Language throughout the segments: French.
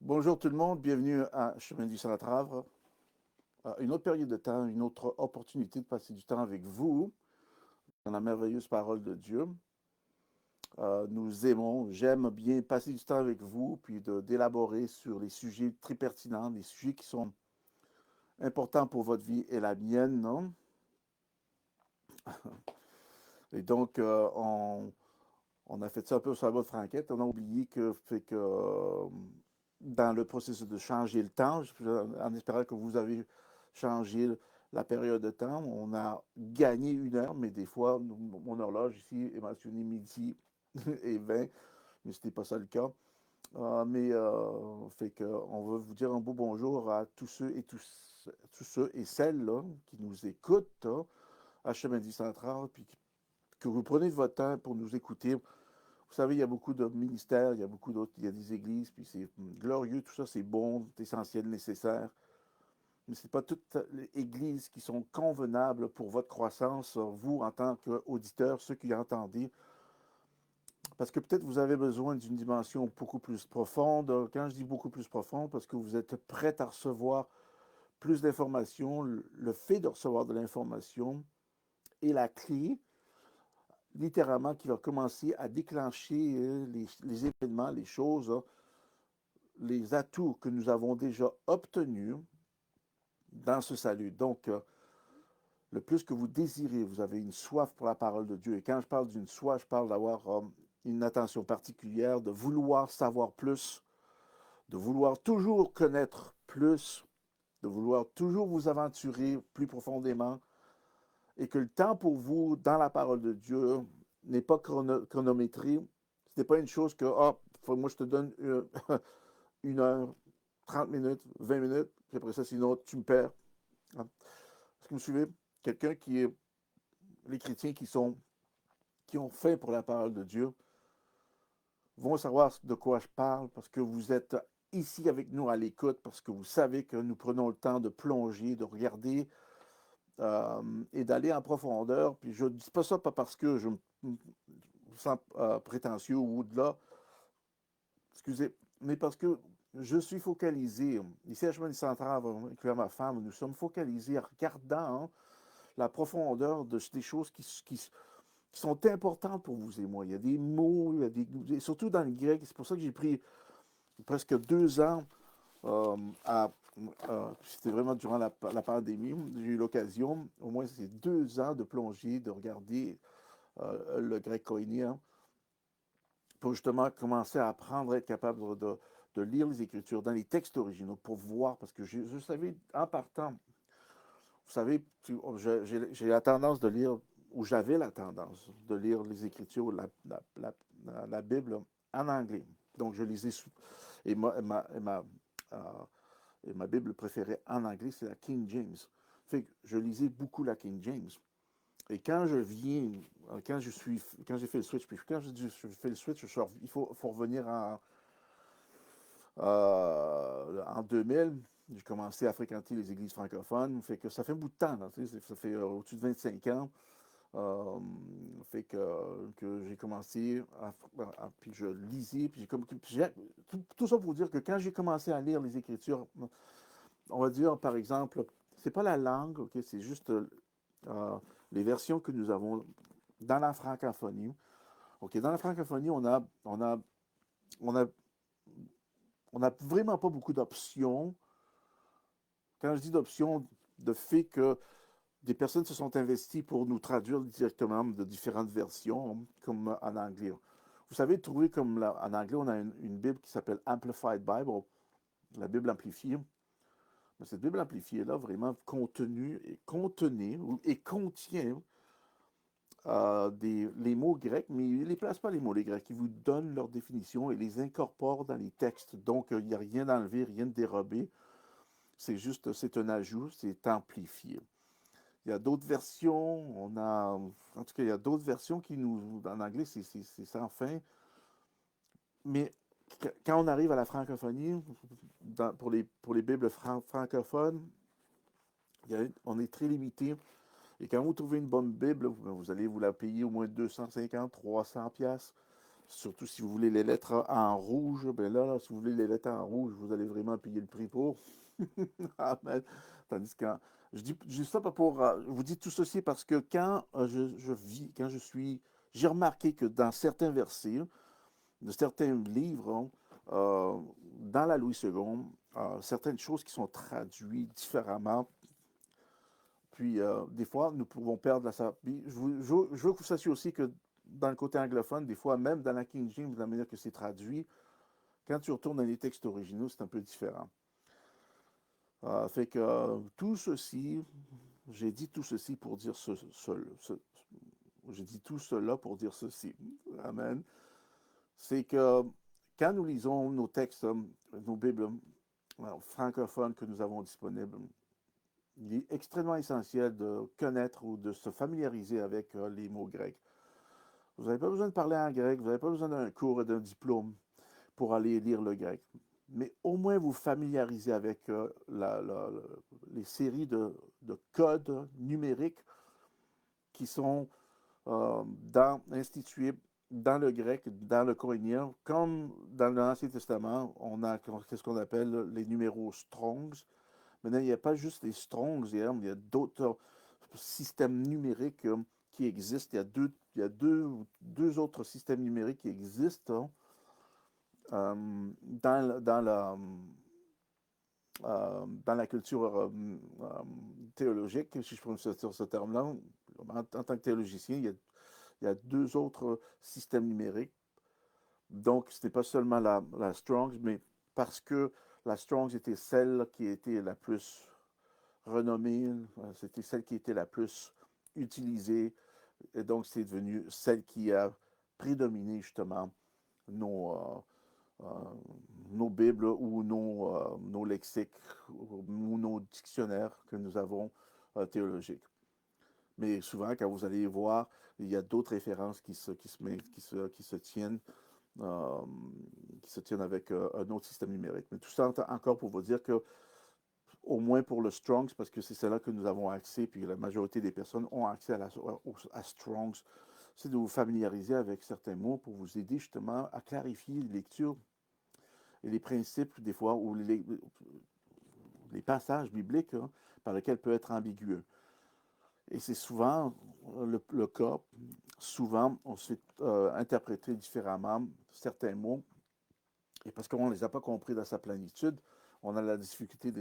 Bonjour tout le monde, bienvenue à Chemin du Centre. Une autre période de temps, une autre opportunité de passer du temps avec vous dans la merveilleuse parole de Dieu. Nous aimons, j'aime bien passer du temps avec vous, puis d'élaborer sur les sujets très pertinents, les sujets qui sont importants pour votre vie et la mienne, non? Et donc, on a fait ça un peu sur la bonne franquette. On a oublié que dans le processus de changer le temps, en espérant que vous avez changé la période de temps, on a gagné une heure, mais des fois, mon horloge ici est mentionné midi et 20, mais ce n'était pas ça le cas. Fait que on va vous dire un beau bonjour à tous ceux et celles là, qui nous écoutent hein, à Chemin du Central, puis que vous prenez de votre temps pour nous écouter. Vous savez, il y a beaucoup de ministères, il y a beaucoup d'autres, il y a des églises, puis c'est glorieux, tout ça, c'est bon, c'est essentiel, nécessaire. Mais ce n'est pas toutes les églises qui sont convenables pour votre croissance, vous, en tant qu'auditeur, ceux qui entendez. Parce que peut-être vous avez besoin d'une dimension beaucoup plus profonde. Quand je dis beaucoup plus profonde, parce que vous êtes prêt à recevoir plus d'informations. Le fait de recevoir de l'information est la clé littéralement qui va commencer à déclencher les événements, les choses, les atouts que nous avons déjà obtenus dans ce salut. Donc, le plus que vous désirez, vous avez une soif pour la parole de Dieu. Et quand je parle d'une soif, je parle d'avoir une attention particulière, de vouloir savoir plus, de vouloir toujours connaître plus, de vouloir toujours vous aventurer plus profondément, et que le temps pour vous dans la parole de Dieu n'est pas chronométré. Ce n'est pas une chose que, ah, moi je te donne une heure, 30 minutes, 20 minutes, puis après ça, sinon tu me perds. Est-ce que vous me suivez? Quelqu'un qui est, les chrétiens qui ont faim pour la parole de Dieu vont savoir de quoi je parle parce que vous êtes ici avec nous à l'écoute, parce que vous savez que nous prenons le temps de plonger, de regarder et d'aller en profondeur. Puis je ne dis pas ça pas parce que je me sens prétentieux ou au-delà, excusez, mais parce que je suis focalisé. Ici à Chemin du Central, incluant ma femme, nous sommes focalisés en regardant la profondeur des choses qui sont importantes pour vous et moi. Il y a des mots, surtout dans le grec, c'est pour ça que j'ai pris presque 2 ans à c'était vraiment durant la pandémie, j'ai eu l'occasion, au moins ces 2 ans de plonger, de regarder le grec koinien, pour justement commencer à apprendre à être capable de lire les Écritures dans les textes originaux, pour voir, parce que je savais, en partant, vous savez, j'ai la tendance de lire, ou j'avais la tendance de lire les Écritures, la Bible en anglais. Donc je lisais, et euh, et ma Bible préférée en anglais, c'est la King James. Fait que je lisais beaucoup la King James. Et quand je viens, quand j'ai fait le switch, puis quand je fais le switch, faut revenir en 2000. J'ai commencé à fréquenter les églises francophones. Fait que ça fait un bout de temps, là, ça fait au-dessus de 25 ans. Euh, fait que j'ai commencé puis je lisais, puis tout ça pour dire que quand j'ai commencé à lire les Écritures, on va dire par exemple, c'est pas la langue, ok, c'est juste euh, les versions que nous avons dans la francophonie. Ok, dans la francophonie, on a, on a vraiment pas beaucoup d'options. Quand je dis d'options, de fait que des personnes se sont investies pour nous traduire directement de différentes versions, comme en anglais. Vous savez, trouver comme en anglais, on a une Bible qui s'appelle Amplified Bible, la Bible amplifiée. Mais cette Bible amplifiée-là, vraiment contenait et contient les mots grecs, mais il ne les place pas les mots les grecs. Il vous donne leur définition et les incorpore dans les textes. Donc, il n'y a rien d'enlevé, rien de dérobé. C'est juste, c'est un ajout, c'est amplifié. Il y a d'autres versions, en tout cas, il y a d'autres versions qui nous, en anglais, c'est sans fin. Mais quand on arrive à la francophonie, pour les Bibles francophones, on est très limité. Et quand vous trouvez une bonne Bible, vous allez vous la payer au moins 250, 300 pièces. Surtout si vous voulez les lettres en rouge, ben là, si vous voulez les lettres en rouge, vous allez vraiment payer le prix pour. Amen. Tandis que je dis ça pas pour. Je vous dis tout ceci parce que quand je vis, quand je suis. J'ai remarqué que dans certains versets, de certains livres, hein, dans la Louis II, certaines choses qui sont traduites différemment. Puis, des fois, nous pouvons perdre la. Je veux que vous sachiez aussi que dans le côté anglophone, des fois, même dans la King James, de la manière que c'est traduit, quand tu retournes dans les textes originaux, c'est un peu différent. Fait que tout ceci, j'ai dit tout ceci pour dire j'ai dit tout cela pour dire ceci. Amen. C'est que quand nous lisons nos textes, nos Bibles francophones que nous avons disponibles, il est extrêmement essentiel de connaître ou de se familiariser avec les mots grecs. Vous n'avez pas besoin de parler en grec, vous n'avez pas besoin d'un cours et d'un diplôme pour aller lire le grec. Mais au moins vous familiariser avec les séries de codes numériques qui sont institués dans le grec, dans le koinien, comme dans l'Ancien Testament, on a ce qu'on appelle les numéros Strongs. Maintenant, il n'y a pas juste les Strongs, il y a d'autres systèmes numériques qui existent. Il y a deux autres systèmes numériques qui existent dans la culture théologique, si je peux utiliser ce terme-là. En tant que théologicien, il y a deux autres systèmes numériques. Donc, ce n'est pas seulement la Strongs, mais parce que la Strongs était celle qui était la plus renommée, c'était celle qui était la plus utilisée, et donc c'est devenu celle qui a prédominé justement nos, euh, nos Bibles ou nos lexiques ou nos dictionnaires que nous avons théologiques. Mais souvent, quand vous allez voir, il y a d'autres références qui se tiennent euh, avec un autre système numérique. Mais tout ça encore pour vous dire que, au moins pour le Strongs, parce que c'est celle-là que nous avons accès, puis la majorité des personnes ont accès à Strongs, c'est de vous familiariser avec certains mots pour vous aider justement à clarifier les lectures et les principes, des fois, ou les passages bibliques par lesquels peut être ambigu. Et c'est souvent le cas. Souvent, on se fait interpréter différemment certains mots, et parce qu'on ne les a pas compris dans sa plénitude, on a la difficulté de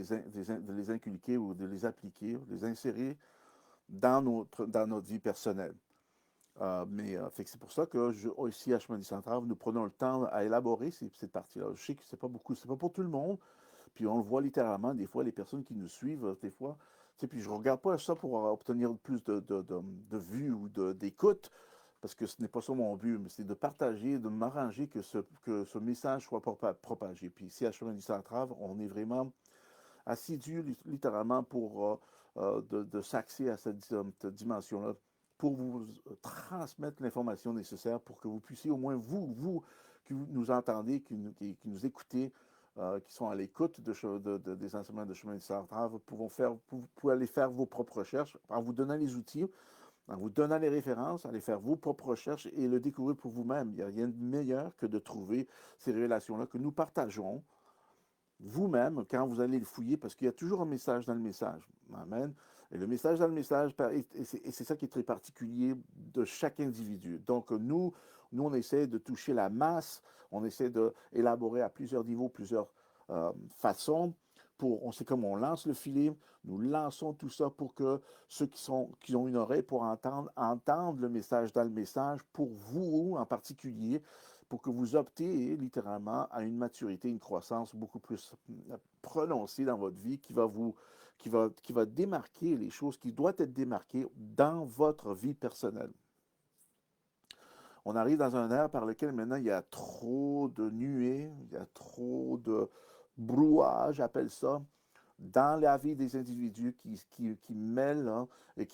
les inculquer ou de les appliquer, de les insérer dans notre vie personnelle. C'est pour ça que ici à Chemin du Centrave, nous prenons le temps à élaborer cette partie-là. Je sais que c'est pas beaucoup, c'est pas pour tout le monde. Puis on le voit littéralement, des fois, les personnes qui nous suivent, des fois, puis je ne regarde pas ça pour obtenir plus de vues ou d'écoute, parce que ce n'est pas ça mon but, mais c'est de partager, de m'arranger que ce message soit propagé. Puis ici à Chemin du Centrave, on est vraiment assidu littéralement pour de s'axer à cette dimension-là, pour vous transmettre l'information nécessaire pour que vous puissiez au moins vous qui nous entendez, qui nous écoutez, qui sont à l'écoute des enseignements de chemin du Centrave, pouvez aller faire vos propres recherches en vous donnant les outils, en vous donnant les références, aller faire vos propres recherches et le découvrir pour vous-même. Il n'y a rien de meilleur que de trouver ces révélations-là que nous partageons vous-même quand vous allez le fouiller, parce qu'il y a toujours un message dans le message. Amen. Et le message dans le message, et c'est ça qui est très particulier de chaque individu. Donc, nous, on essaie de toucher la masse, on essaie d'élaborer à plusieurs niveaux, plusieurs façons. C'est comme on lance le filet, nous lançons tout ça pour que ceux qui ont une oreille pour entendre le message dans le message, pour vous en particulier, pour que vous optez littéralement à une maturité, une croissance beaucoup plus prononcée dans votre vie qui va démarquer les choses qui doivent être démarquées dans votre vie personnelle. On arrive dans un ère par lequel maintenant il y a trop de nuées, il y a trop de brouhaha, j'appelle ça, dans la vie des individus qui mêlent, hein, et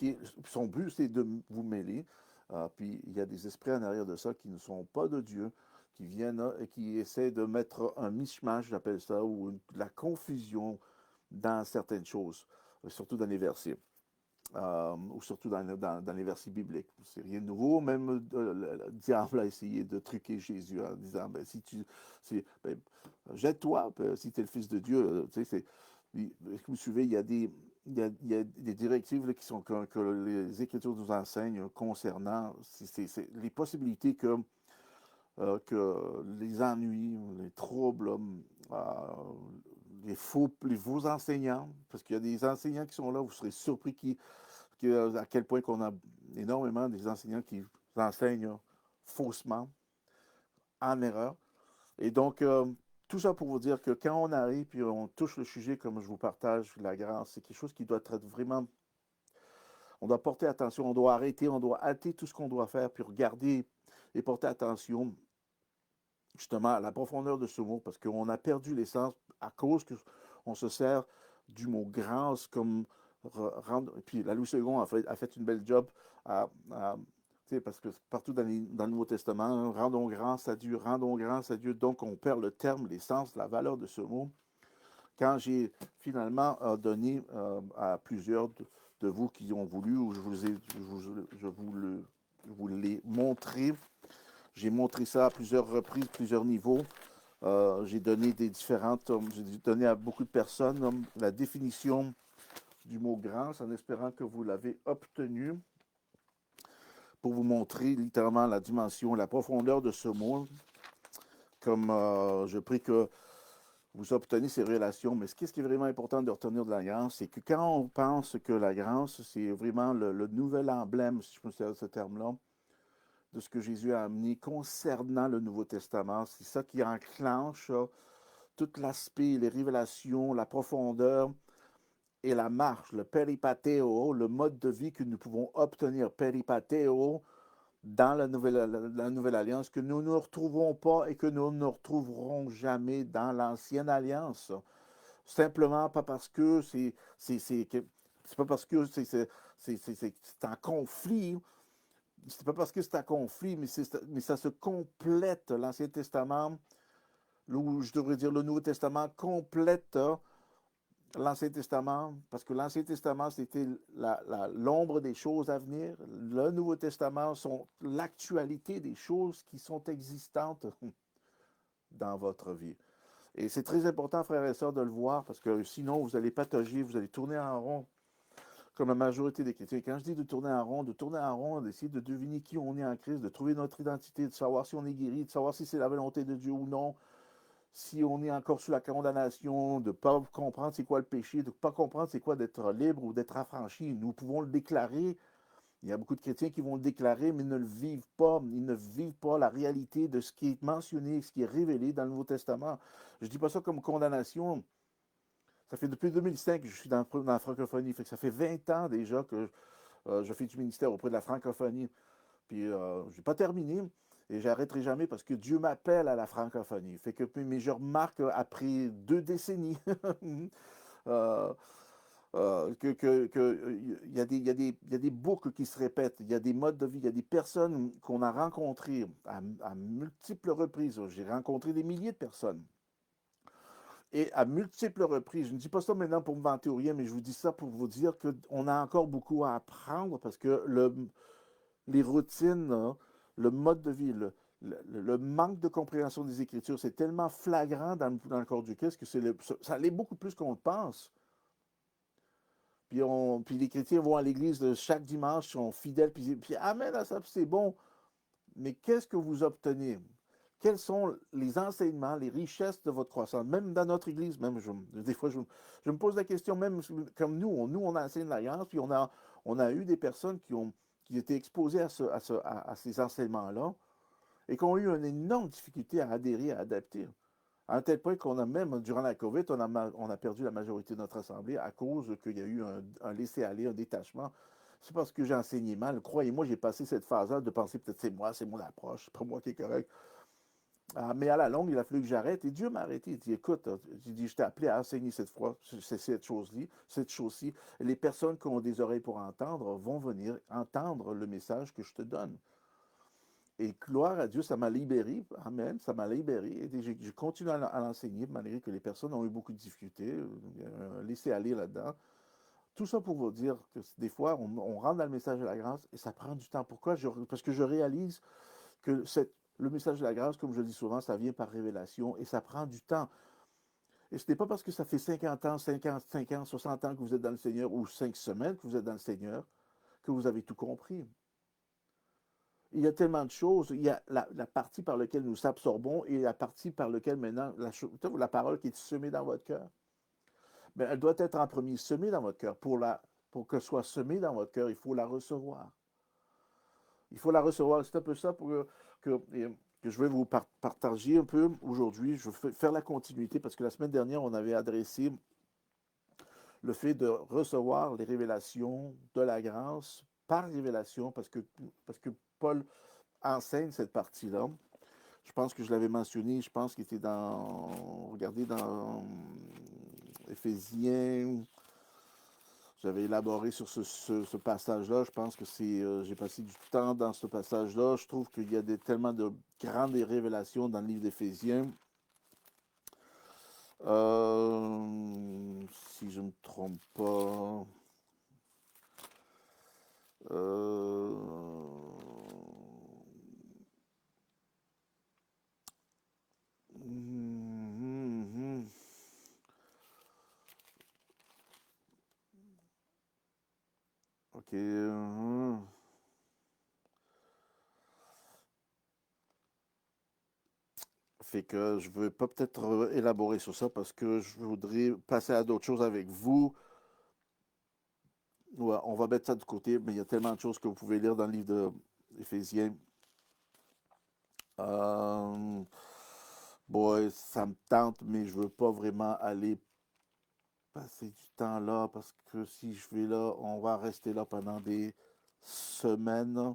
son but c'est de vous mêler. Puis il y a des esprits en arrière de ça qui ne sont pas de Dieu, qui viennent et qui essaient de mettre un mishmash, j'appelle ça, ou de la confusion dans certaines choses, surtout dans les versets. ou surtout dans les versets bibliques. C'est rien de nouveau. Même le diable a essayé de truquer Jésus en disant, ben, ben, jette-toi, ben, si tu es le Fils de Dieu. Tu sais, est-ce que vous suivez, il y a des directives là, que les Écritures nous enseignent concernant les possibilités que les ennuis, les troubles, les faux enseignants, parce qu'il y a des enseignants qui sont là, vous serez surpris à quel point qu'on a énormément des enseignants qui enseignent faussement, en erreur. Et donc, tout ça pour vous dire que quand on arrive puis on touche le sujet, comme je vous partage, la grâce, c'est quelque chose qui doit être vraiment. On doit porter attention, on doit arrêter, on doit hâter tout ce qu'on doit faire, puis regarder et porter attention justement à la profondeur de ce mot, parce qu'on a perdu l'essence à cause qu'on se sert du mot grâce comme rendre. Puis la Louis II a fait une belle job à parce que partout dans le Nouveau Testament, hein, rendons grâce à Dieu. Donc on perd le terme, l'essence, la valeur de ce mot. Quand j'ai finalement donné à plusieurs de vous qui ont voulu, ou je vous l'ai montré, j'ai montré ça à plusieurs reprises, plusieurs niveaux. J'ai donné j'ai donné à beaucoup de personnes la définition du mot grâce en espérant que vous l'avez obtenu pour vous montrer littéralement la dimension, la profondeur de ce mot. Comme je prie que vous obtenez ces relations. Mais ce qui est vraiment important de retenir de la grâce, c'est que quand on pense que la grâce, c'est vraiment le nouvel emblème, si je peux dire ce terme-là, de ce que Jésus a amené concernant le Nouveau Testament, c'est ça qui enclenche tout l'aspect, les révélations, la profondeur et la marche, le peripateo, le mode de vie que nous pouvons obtenir, peripateo, dans la nouvelle alliance, que nous ne retrouvons pas et que nous ne retrouverons jamais dans l'ancienne alliance. Simplement pas parce que c'est pas parce que c'est en conflit, c'est pas parce que c'est en conflit, mais ça se complète. L'Ancien Testament, ou je devrais dire le Nouveau Testament, complète l'Ancien Testament, parce que l'Ancien Testament, c'était l'ombre des choses à venir. Le Nouveau Testament sont l'actualité des choses qui sont existantes dans votre vie. Et c'est très important, frères et sœurs, de le voir, parce que sinon, vous allez patauger, vous allez tourner en rond, comme la majorité des chrétiens. Quand je dis de tourner en rond, d'essayer de deviner qui on est en Christ, de trouver notre identité, de savoir si on est guéri, de savoir si c'est la volonté de Dieu ou non, si on est encore sous la condamnation, de ne pas comprendre c'est quoi le péché, de ne pas comprendre c'est quoi d'être libre ou d'être affranchi. Nous pouvons le déclarer. Il y a beaucoup de chrétiens qui vont le déclarer, mais ne le vivent pas. Ils ne vivent pas la réalité de ce qui est mentionné, ce qui est révélé dans le Nouveau Testament. Je ne dis pas ça comme condamnation. Ça fait depuis 2005 que je suis dans la francophonie. Fait que ça fait 20 ans déjà que je fais du ministère auprès de la francophonie. Puis je n'ai pas terminé et j'arrêterai jamais parce que Dieu m'appelle à la francophonie. Fait que, mais je remarque après 2 décennies euh, y a des boucles qui se répètent, il y a des modes de vie, il y a des personnes qu'on a rencontrées à multiples reprises. J'ai rencontré des milliers de personnes. Et à multiples reprises, je ne dis pas ça maintenant pour me vanter ou rien, mais je vous dis ça pour vous dire qu'on a encore beaucoup à apprendre parce que les routines, hein, le mode de vie, le manque de compréhension des Écritures, c'est tellement flagrant dans le corps du Christ que ça l'est beaucoup plus qu'on le pense. Puis les chrétiens vont à l'église chaque dimanche, sont fidèles, puis Amen à ça, puis c'est bon. Mais qu'est-ce que vous obtenez? Quels sont les enseignements, les richesses de votre croissance? Même dans notre église, même des fois, je me pose la question, même comme nous on enseigne la grâce, puis on a eu des personnes qui étaient exposées à ces enseignements-là et qui ont eu une énorme difficulté à adhérer, à adapter. À un tel point qu'on a même, durant la COVID, on a perdu la majorité de notre assemblée à cause qu'il y a eu un laisser-aller, un détachement. C'est parce que j'ai enseigné mal. Croyez-moi, j'ai passé cette phase-là de penser peut-être c'est mon approche, c'est pas moi qui est correct. Mais à la longue, il a fallu que j'arrête. Et Dieu m'a arrêté. Il dit, écoute, je t'ai appelé à enseigner cette fois, cette chose-ci. Les personnes qui ont des oreilles pour entendre vont venir entendre le message que je te donne. Et gloire à Dieu, ça m'a libéré. Amen, ça m'a libéré. Et j'ai continué à l'enseigner, malgré que les personnes ont eu beaucoup de difficultés. Laissez aller là-dedans. tout ça pour vous dire que des fois, on rentre dans le message de la grâce et ça prend du temps. Pourquoi? Parce que je réalise que le message de la grâce, comme je le dis souvent, ça vient par révélation et ça prend du temps. Et ce n'est pas parce que ça fait 50 ans, 55 ans, 60 ans que vous êtes dans le Seigneur ou 5 semaines que vous êtes dans le Seigneur que vous avez tout compris. Il y a tellement de choses. Il y a la partie par laquelle nous absorbons et la partie par laquelle maintenant, la parole qui est semée dans votre cœur. Mais elle doit être en premier semée dans votre cœur. Pour qu'elle soit semée dans votre cœur, il faut la recevoir. Il faut la recevoir. C'est un peu ça que je vais vous partager un peu aujourd'hui. Je vais faire la continuité parce que la semaine dernière, on avait adressé le fait de recevoir les révélations de la grâce par révélation parce que Paul enseigne cette partie-là. Je pense que je l'avais mentionné, je pense qu'il était regardez, dans Éphésiens, j'avais élaboré sur ce passage-là. Je pense que j'ai passé du temps dans ce passage-là. Je trouve qu'il y a tellement de grandes révélations dans le livre d'Éphésiens. Si je ne me trompe pas. Ok. Fait que je ne veux pas peut-être élaborer sur ça parce que je voudrais passer à d'autres choses avec vous. Ouais, on va mettre ça de côté, mais il y a tellement de choses que vous pouvez lire dans le livre d'Éphésiens. Bon, ça me tente, mais je veux pas vraiment aller passer du temps là parce que si je vais là, on va rester là pendant des semaines.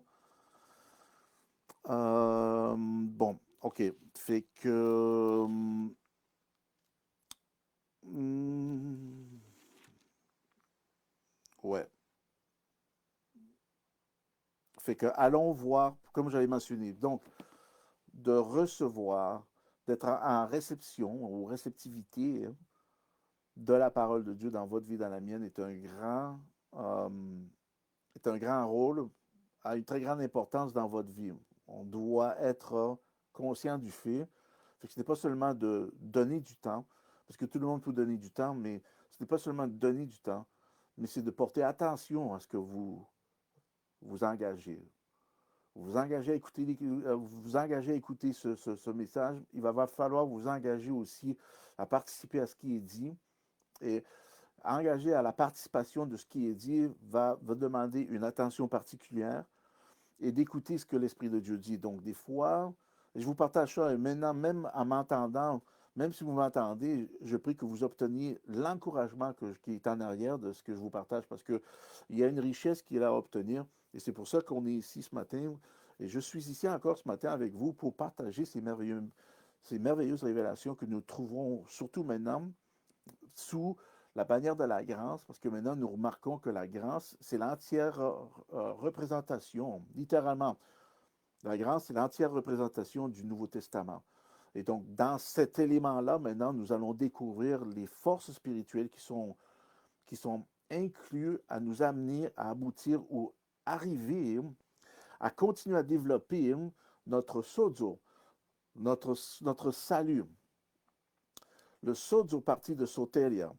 Bon, ok. Fait que... ouais. Fait que allons voir, comme j'avais mentionné, donc de recevoir, d'être en réception ou réceptivité de la parole de Dieu dans votre vie, dans la mienne, euh, est un grand rôle, a une très grande importance dans votre vie. On doit être conscient du fait. Fait que ce n'est pas seulement de donner du temps, parce que tout le monde peut donner du temps, mais ce n'est pas seulement de donner du temps, mais c'est de porter attention à ce que vous engagez. Vous engagez à écouter, vous engagez à écouter ce message. Il va falloir vous engager aussi à participer à ce qui est dit. Et engager à la participation de ce qui est dit va demander une attention particulière et d'écouter ce que l'Esprit de Dieu dit. Donc, des fois, je vous partage ça, et maintenant, même en m'entendant, même si vous m'entendez, je prie que vous obteniez l'encouragement qui est en arrière de ce que je vous partage, parce qu'il y a une richesse qui est là à obtenir, et c'est pour ça qu'on est ici ce matin, et je suis ici encore ce matin avec vous pour partager ces merveilleuses révélations que nous trouvons, surtout maintenant, sous la bannière de la grâce, parce que maintenant nous remarquons que la grâce, c'est l'entière représentation, littéralement. La grâce, c'est l'entière représentation du Nouveau Testament. Et donc, dans cet élément-là, maintenant, nous allons découvrir les forces spirituelles qui sont incluses à nous amener à aboutir ou arriver à continuer à développer notre sozo, notre salut. Le sozo partie de soteria,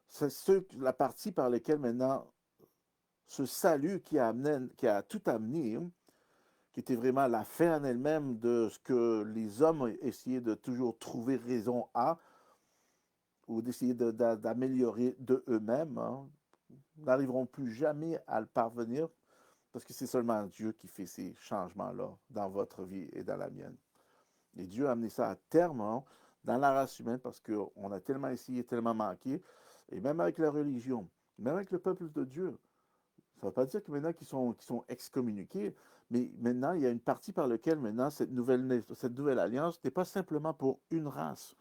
c'est la partie par laquelle maintenant ce salut qui a tout amené, qui était vraiment la fin en elle-même de ce que les hommes ont essayé de toujours trouver raison à, ou d'essayer d'améliorer de eux-mêmes, hein, n'arriveront plus jamais à le parvenir parce que c'est seulement Dieu qui fait ces changements-là dans votre vie et dans la mienne. Et Dieu a amené ça à terme hein, dans la race humaine parce qu'on a tellement essayé, tellement manqué, et même avec la religion, même avec le peuple de Dieu. Ça ne veut pas dire que maintenant qu'ils sont excommuniqués, mais maintenant, il y a une partie par laquelle maintenant cette nouvelle alliance n'est pas simplement pour une race,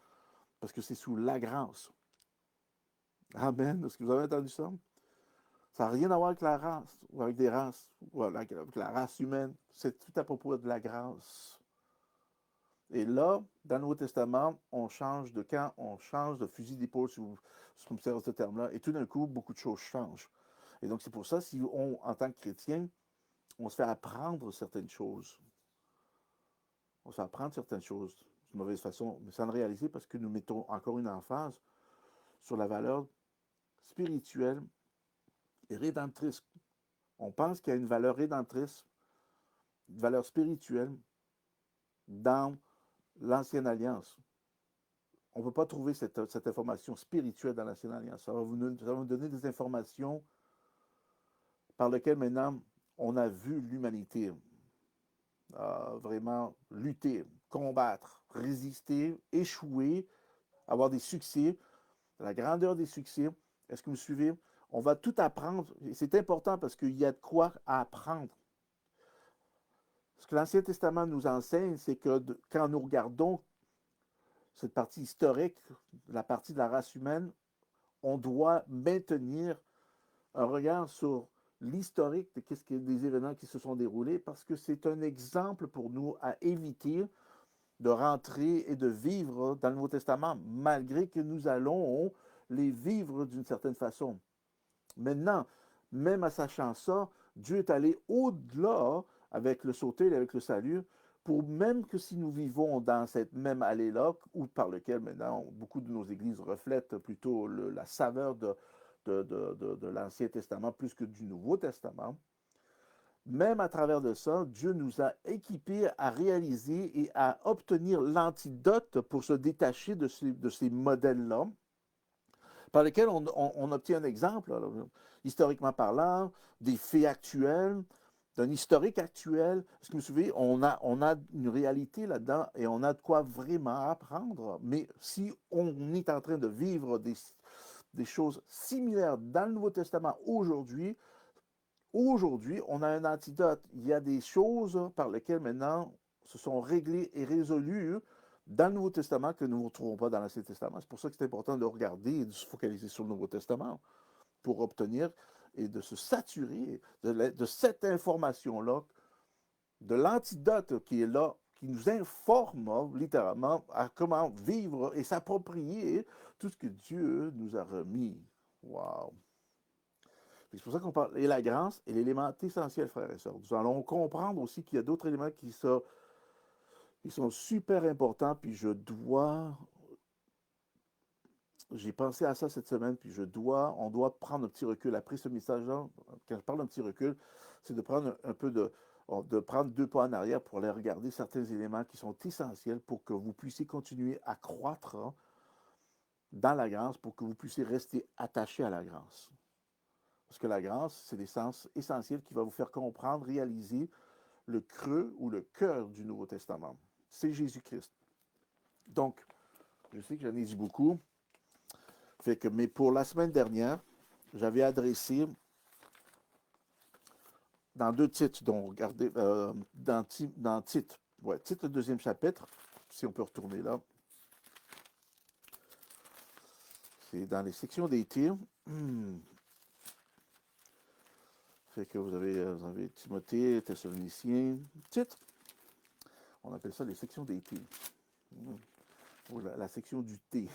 parce que c'est sous la grâce. Amen. Est-ce que vous avez entendu ça? Ça n'a rien à voir avec la race, ou avec des races, ou avec la race humaine. C'est tout à propos de la grâce. Et là, dans le Nouveau Testament, on change de camp, on change de fusil d'épaule, si vous me servez ce terme-là, et tout d'un coup, beaucoup de choses changent. Et donc, c'est pour ça, si on, en tant que chrétien, on se fait apprendre certaines choses. On se fait apprendre certaines choses d'une mauvaise façon, mais sans le réaliser parce que nous mettons encore une emphase sur la valeur spirituelle et rédemptrice. On pense qu'il y a une valeur rédemptrice, une valeur spirituelle dans l'ancienne alliance. On ne peut pas trouver cette information spirituelle dans l'ancienne alliance. Ça va vous donner des informations par lesquelles maintenant on a vu l'humanité vraiment lutter, combattre, résister, échouer, avoir des succès, la grandeur des succès. Est-ce que vous me suivez? On va tout apprendre. Et c'est important parce qu'il y a de quoi apprendre. Ce que l'Ancien Testament nous enseigne, c'est que quand nous regardons cette partie historique, la partie de la race humaine, on doit maintenir un regard sur l'historique des événements qui se sont déroulés parce que c'est un exemple pour nous à éviter de rentrer et de vivre dans le Nouveau Testament, malgré que nous allons les vivre d'une certaine façon. Maintenant, même en sachant ça, Dieu est allé au-delà avec le sauté et avec le salut, pour même que si nous vivons dans cette même allée-là, ou par lequel maintenant beaucoup de nos églises reflètent plutôt la saveur de l'Ancien Testament plus que du Nouveau Testament, même à travers de ça, Dieu nous a équipés à réaliser et à obtenir l'antidote pour se détacher de ces modèles-là, par lesquels on obtient un exemple, là, historiquement parlant, des faits actuels, d'un historique actuel. Parce que vous savez, on a une réalité là-dedans et on a de quoi vraiment apprendre. Mais si on est en train de vivre des choses similaires dans le Nouveau Testament aujourd'hui, on a un antidote. Il y a des choses par lesquelles maintenant se sont réglées et résolues dans le Nouveau Testament que nous ne retrouvons pas dans l'Ancien Testament. C'est pour ça que c'est important de regarder et de se focaliser sur le Nouveau Testament pour obtenir et de se saturer de cette information-là, de l'antidote qui est là, qui nous informe littéralement à comment vivre et s'approprier tout ce que Dieu nous a remis. Wow! C'est pour ça qu'on parle. Et la grâce est l'élément essentiel, frères et sœurs. Nous allons comprendre aussi qu'il y a d'autres éléments qui sont super importants, puis j'ai pensé à ça cette semaine, puis on doit prendre un petit recul. Après ce message-là, quand je parle d'un petit recul, c'est de prendre de prendre 2 pas en arrière pour aller regarder certains éléments qui sont essentiels pour que vous puissiez continuer à croître dans la grâce, pour que vous puissiez rester attaché à la grâce. Parce que la grâce, c'est l'essence essentielle qui va vous faire comprendre, réaliser le creux ou le cœur du Nouveau Testament. C'est Jésus-Christ. Donc, je sais que j'en ai dit beaucoup. Mais pour la semaine dernière, j'avais adressé dans 2 titres, donc regardez, dans titre, titre le 2e chapitre, si on peut retourner là. C'est dans les sections des tirs. Fait que vous avez Timothée, Thessaloniciens, titre. On appelle ça les sections des thés. Ou la section du thé.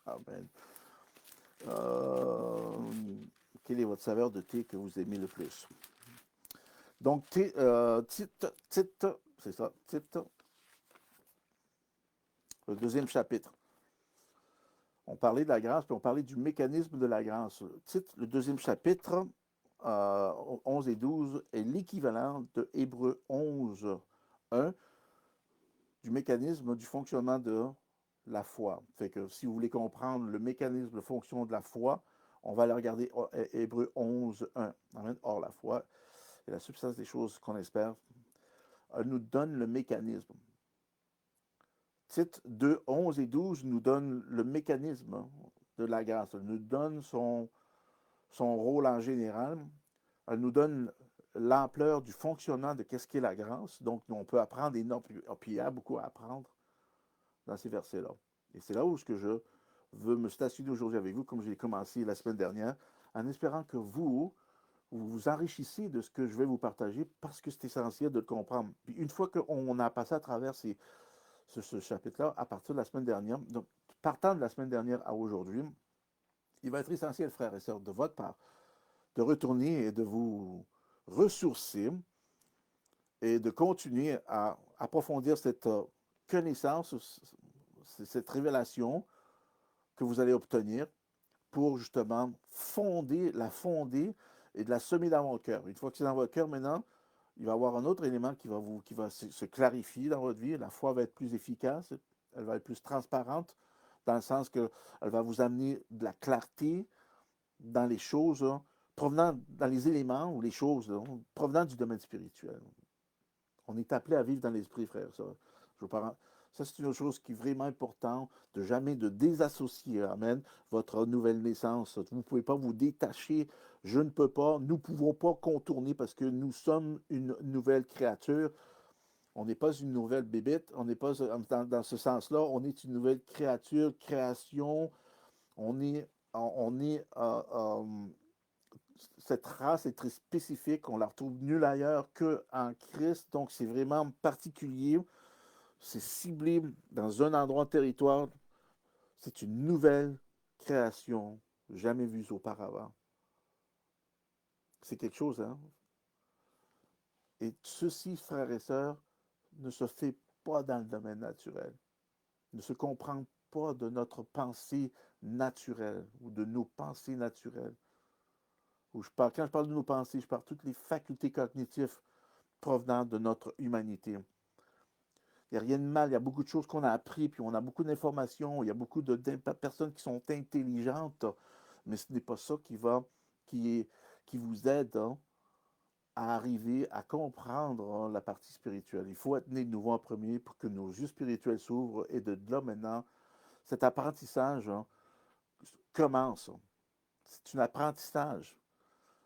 Amen. Quelle est votre saveur de thé que vous aimez le plus? Donc, titre, c'est ça, titre. Le 2e chapitre. On parlait de la grâce, puis on parlait du mécanisme de la grâce. Titre, le 2e chapitre, 11 et 12, est l'équivalent de Hébreux 11, 1, du mécanisme du fonctionnement de la foi. Fait que si vous voulez comprendre le mécanisme de fonction de la foi, on va aller regarder Hébreux 11, 1. Amen. Or, la foi est la substance des choses qu'on espère. Elle nous donne le mécanisme. Titre 2, 11 et 12 nous donne le mécanisme de la grâce. Elle nous donne son rôle en général. Elle nous donne l'ampleur du fonctionnement de qu'est-ce qu'est la grâce. Donc, on peut apprendre énormément, puis il y a beaucoup à apprendre dans ces versets-là. Et c'est là où je veux me stationner aujourd'hui avec vous, comme j'ai commencé la semaine dernière, en espérant que vous vous enrichissez de ce que je vais vous partager, parce que c'est essentiel de le comprendre. Puis une fois qu'on a passé à travers ce chapitre-là, à partir de la semaine dernière, donc partant de la semaine dernière à aujourd'hui, il va être essentiel, frères et sœurs, de votre part, de retourner et de vous ressourcer et de continuer à approfondir cette connaissance, cette révélation que vous allez obtenir pour justement la fonder et de la semer dans votre cœur. Une fois que c'est dans votre cœur, maintenant, il va y avoir un autre élément qui va se clarifier dans votre vie. La foi va être plus efficace, elle va être plus transparente, dans le sens qu'elle va vous amener de la clarté dans les choses, hein, provenant dans les éléments ou les choses, hein, provenant du domaine spirituel. On est appelé à vivre dans l'esprit, frère. Ça, c'est une autre chose qui est vraiment importante, de jamais de désassocier, amen, votre nouvelle naissance. Vous ne pouvez pas vous détacher. Je ne peux pas. Nous ne pouvons pas contourner parce que nous sommes une nouvelle créature. On n'est pas une nouvelle bébête. On n'est pas dans ce sens-là. On est une nouvelle créature, création. On est, on est cette race est très spécifique. On la retrouve nulle ailleurs qu'en Christ. Donc, c'est vraiment particulier. C'est ciblé dans un endroit de territoire. C'est une nouvelle création jamais vue auparavant. C'est quelque chose, hein? Et ceci, frères et sœurs, ne se fait pas dans le domaine naturel. Ne se comprend pas de notre pensée naturelle ou de nos pensées naturelles. Quand je parle de nos pensées, je parle de toutes les facultés cognitives provenant de notre humanité. Il n'y a rien de mal, il y a beaucoup de choses qu'on a appris, puis on a beaucoup d'informations, il y a beaucoup de personnes qui sont intelligentes, mais ce n'est pas ça qui vous aide, hein, à arriver à comprendre, hein, la partie spirituelle. Il faut être né de nouveau en premier pour que nos yeux spirituels s'ouvrent, et de là maintenant, cet apprentissage, hein, commence. C'est un apprentissage.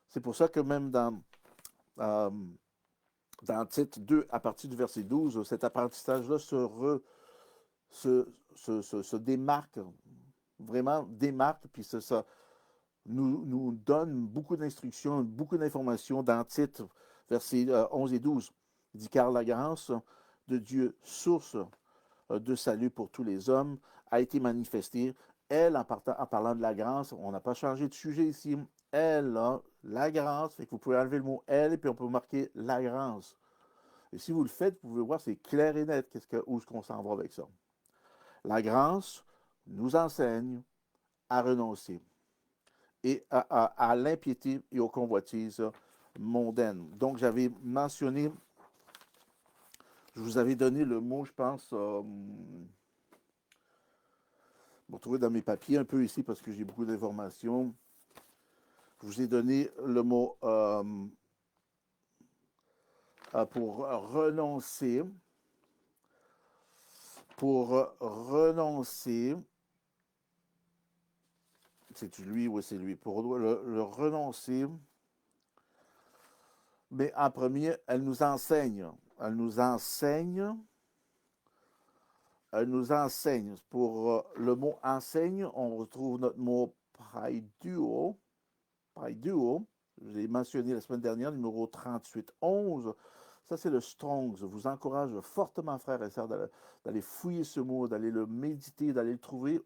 C'est pour ça que même euh, dans Tite 2, à partir du verset 12, cet apprentissage-là se démarque, vraiment démarque, puis ça nous donne beaucoup d'instructions, beaucoup d'informations dans Tite, versets 11 et 12. Il dit, car la grâce de Dieu, source de salut pour tous les hommes, a été manifestée. Elle, en parlant de la grâce, on n'a pas changé de sujet ici. Elle, la grâce, fait que vous pouvez enlever le mot elle, et puis on peut marquer la grâce. Et si vous le faites, vous pouvez voir, c'est clair et net où est-ce qu'on s'en va avec ça. La grâce nous enseigne à renoncer et à l'impiété et aux convoitises mondaines. Donc, j'avais mentionné, je vous avais donné le mot, je pense, vous retrouvez dans mes papiers un peu ici parce que j'ai beaucoup d'informations. Je vous ai donné le mot pour renoncer. Pour renoncer, c'est lui, oui, c'est lui. Pour le renoncer, mais en premier, elle nous enseigne. Elle nous enseigne. Elle nous enseigne. Pour le mot enseigne, on retrouve notre mot paiduo. Paiduo. Je l'ai mentionné la semaine dernière, numéro 3811. Ça, c'est le Strongs. Je vous encourage fortement, frères et sœurs, d'aller fouiller ce mot, d'aller le méditer, d'aller le trouver.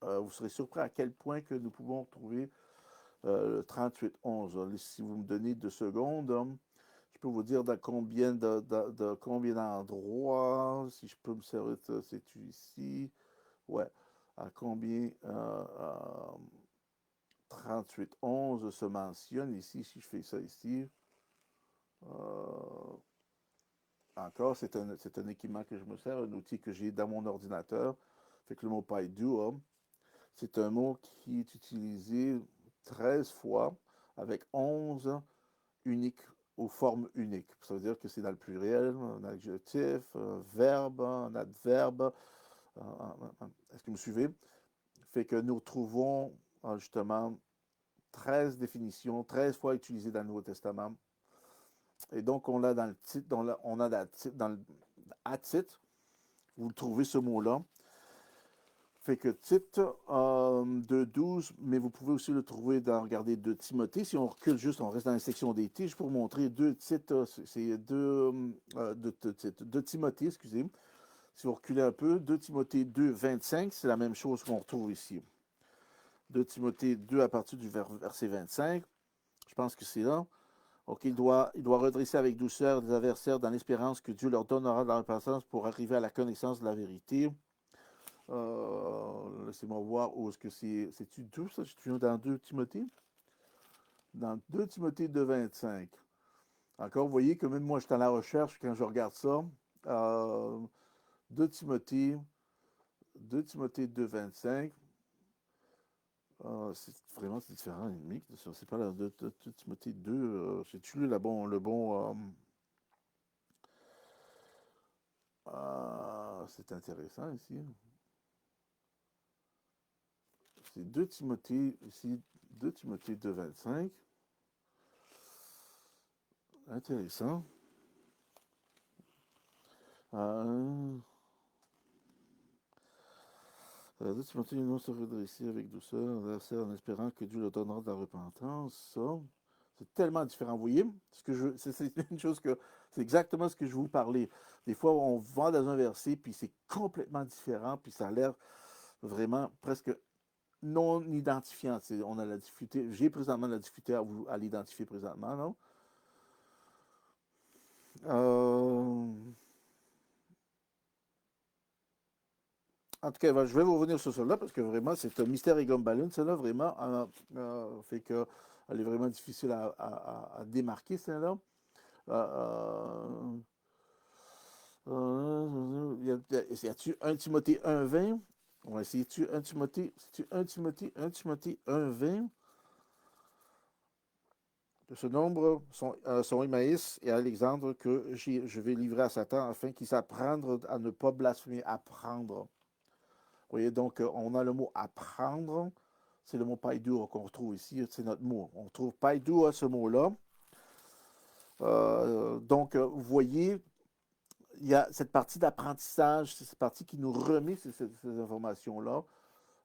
Vous serez surpris à quel point que nous pouvons trouver le 3811. Si vous me donnez 2 secondes, je peux vous dire dans combien combien d'endroits, si je peux me servir de ça, c'est ici. Ouais. À combien 3811 se mentionne ici, si je fais ça ici. Encore, c'est un équipement que je me sers, un outil que j'ai dans mon ordinateur. Fait que le mot PyDo, c'est un mot qui est utilisé 13 fois avec 11 uniques ou formes uniques. Ça veut dire que c'est dans le pluriel, un adjectif, un verbe, un adverbe. Est-ce que vous me suivez? Fait que nous trouvons justement 13 définitions, 13 fois utilisées dans le Nouveau Testament. Et donc, on l'a dans le titre, on a dans le à titre, vous le trouvez ce mot-là. Fait que titre de 12, mais vous pouvez aussi le trouver dans, regardez, 2 Timothée. Si on recule juste, on reste dans la section des titres, pour vous montrer 2 titres, c'est 2 Timothée, excusez. Si vous reculez un peu, 2 Timothée 2, 25, c'est la même chose qu'on retrouve ici. 2 Timothée 2 à partir du verset 25. Je pense que c'est là. OK, il doit redresser avec douceur les adversaires dans l'espérance que Dieu leur donnera de la repentance pour arriver à la connaissance de la vérité. Laissez-moi voir où est-ce que c'est. C'est-tu 2, ça? Je suis dans 2 Timothée? Dans 2 Timothée 2,25. Encore, vous voyez que même moi, je suis à la recherche quand je regarde ça. Euh, 2 Timothée, 2 Timothée 2,25. C'est vraiment c'est différent, ennemi. C'est pas la 2 Timothée 2. J'ai-tu lu le bon. C'est intéressant ici. C'est 2 Timothée, ici, 2 Timothée 2,25. Intéressant. 2 Timothée, nous se redresser avec douceur, en espérant que Dieu leur donnera de la repentance. Ça, c'est tellement différent. Vous voyez, c'est une chose que, c'est exactement ce que je vous parlais. Des fois, on va dans un verset, puis c'est complètement différent, puis ça a l'air vraiment presque non identifiant. On a la difficulté, j'ai présentement la difficulté à l'identifier présentement, non? En tout cas, je vais vous revenir sur cela parce que vraiment, c'est un mystère et gumballoon. Celle-là, vraiment, fait que elle est vraiment difficile à démarquer, celle-là. Y a-tu 1 Timothée 1,20? On va essayer. Tu 1 Timothée, c'est-tu 1 Timothée, 1 Timothée 1,20? De ce nombre sont Emmaüs et Alexandre que je vais livrer à Satan afin qu'il s'apprendre à ne pas blasphémer. Apprendre. Vous voyez, donc, on a le mot apprendre. C'est le mot païdour qu'on retrouve ici. C'est notre mot. On trouve païdour à ce mot-là. Donc, vous voyez, il y a cette partie d'apprentissage, c'est cette partie qui nous remet ces informations-là.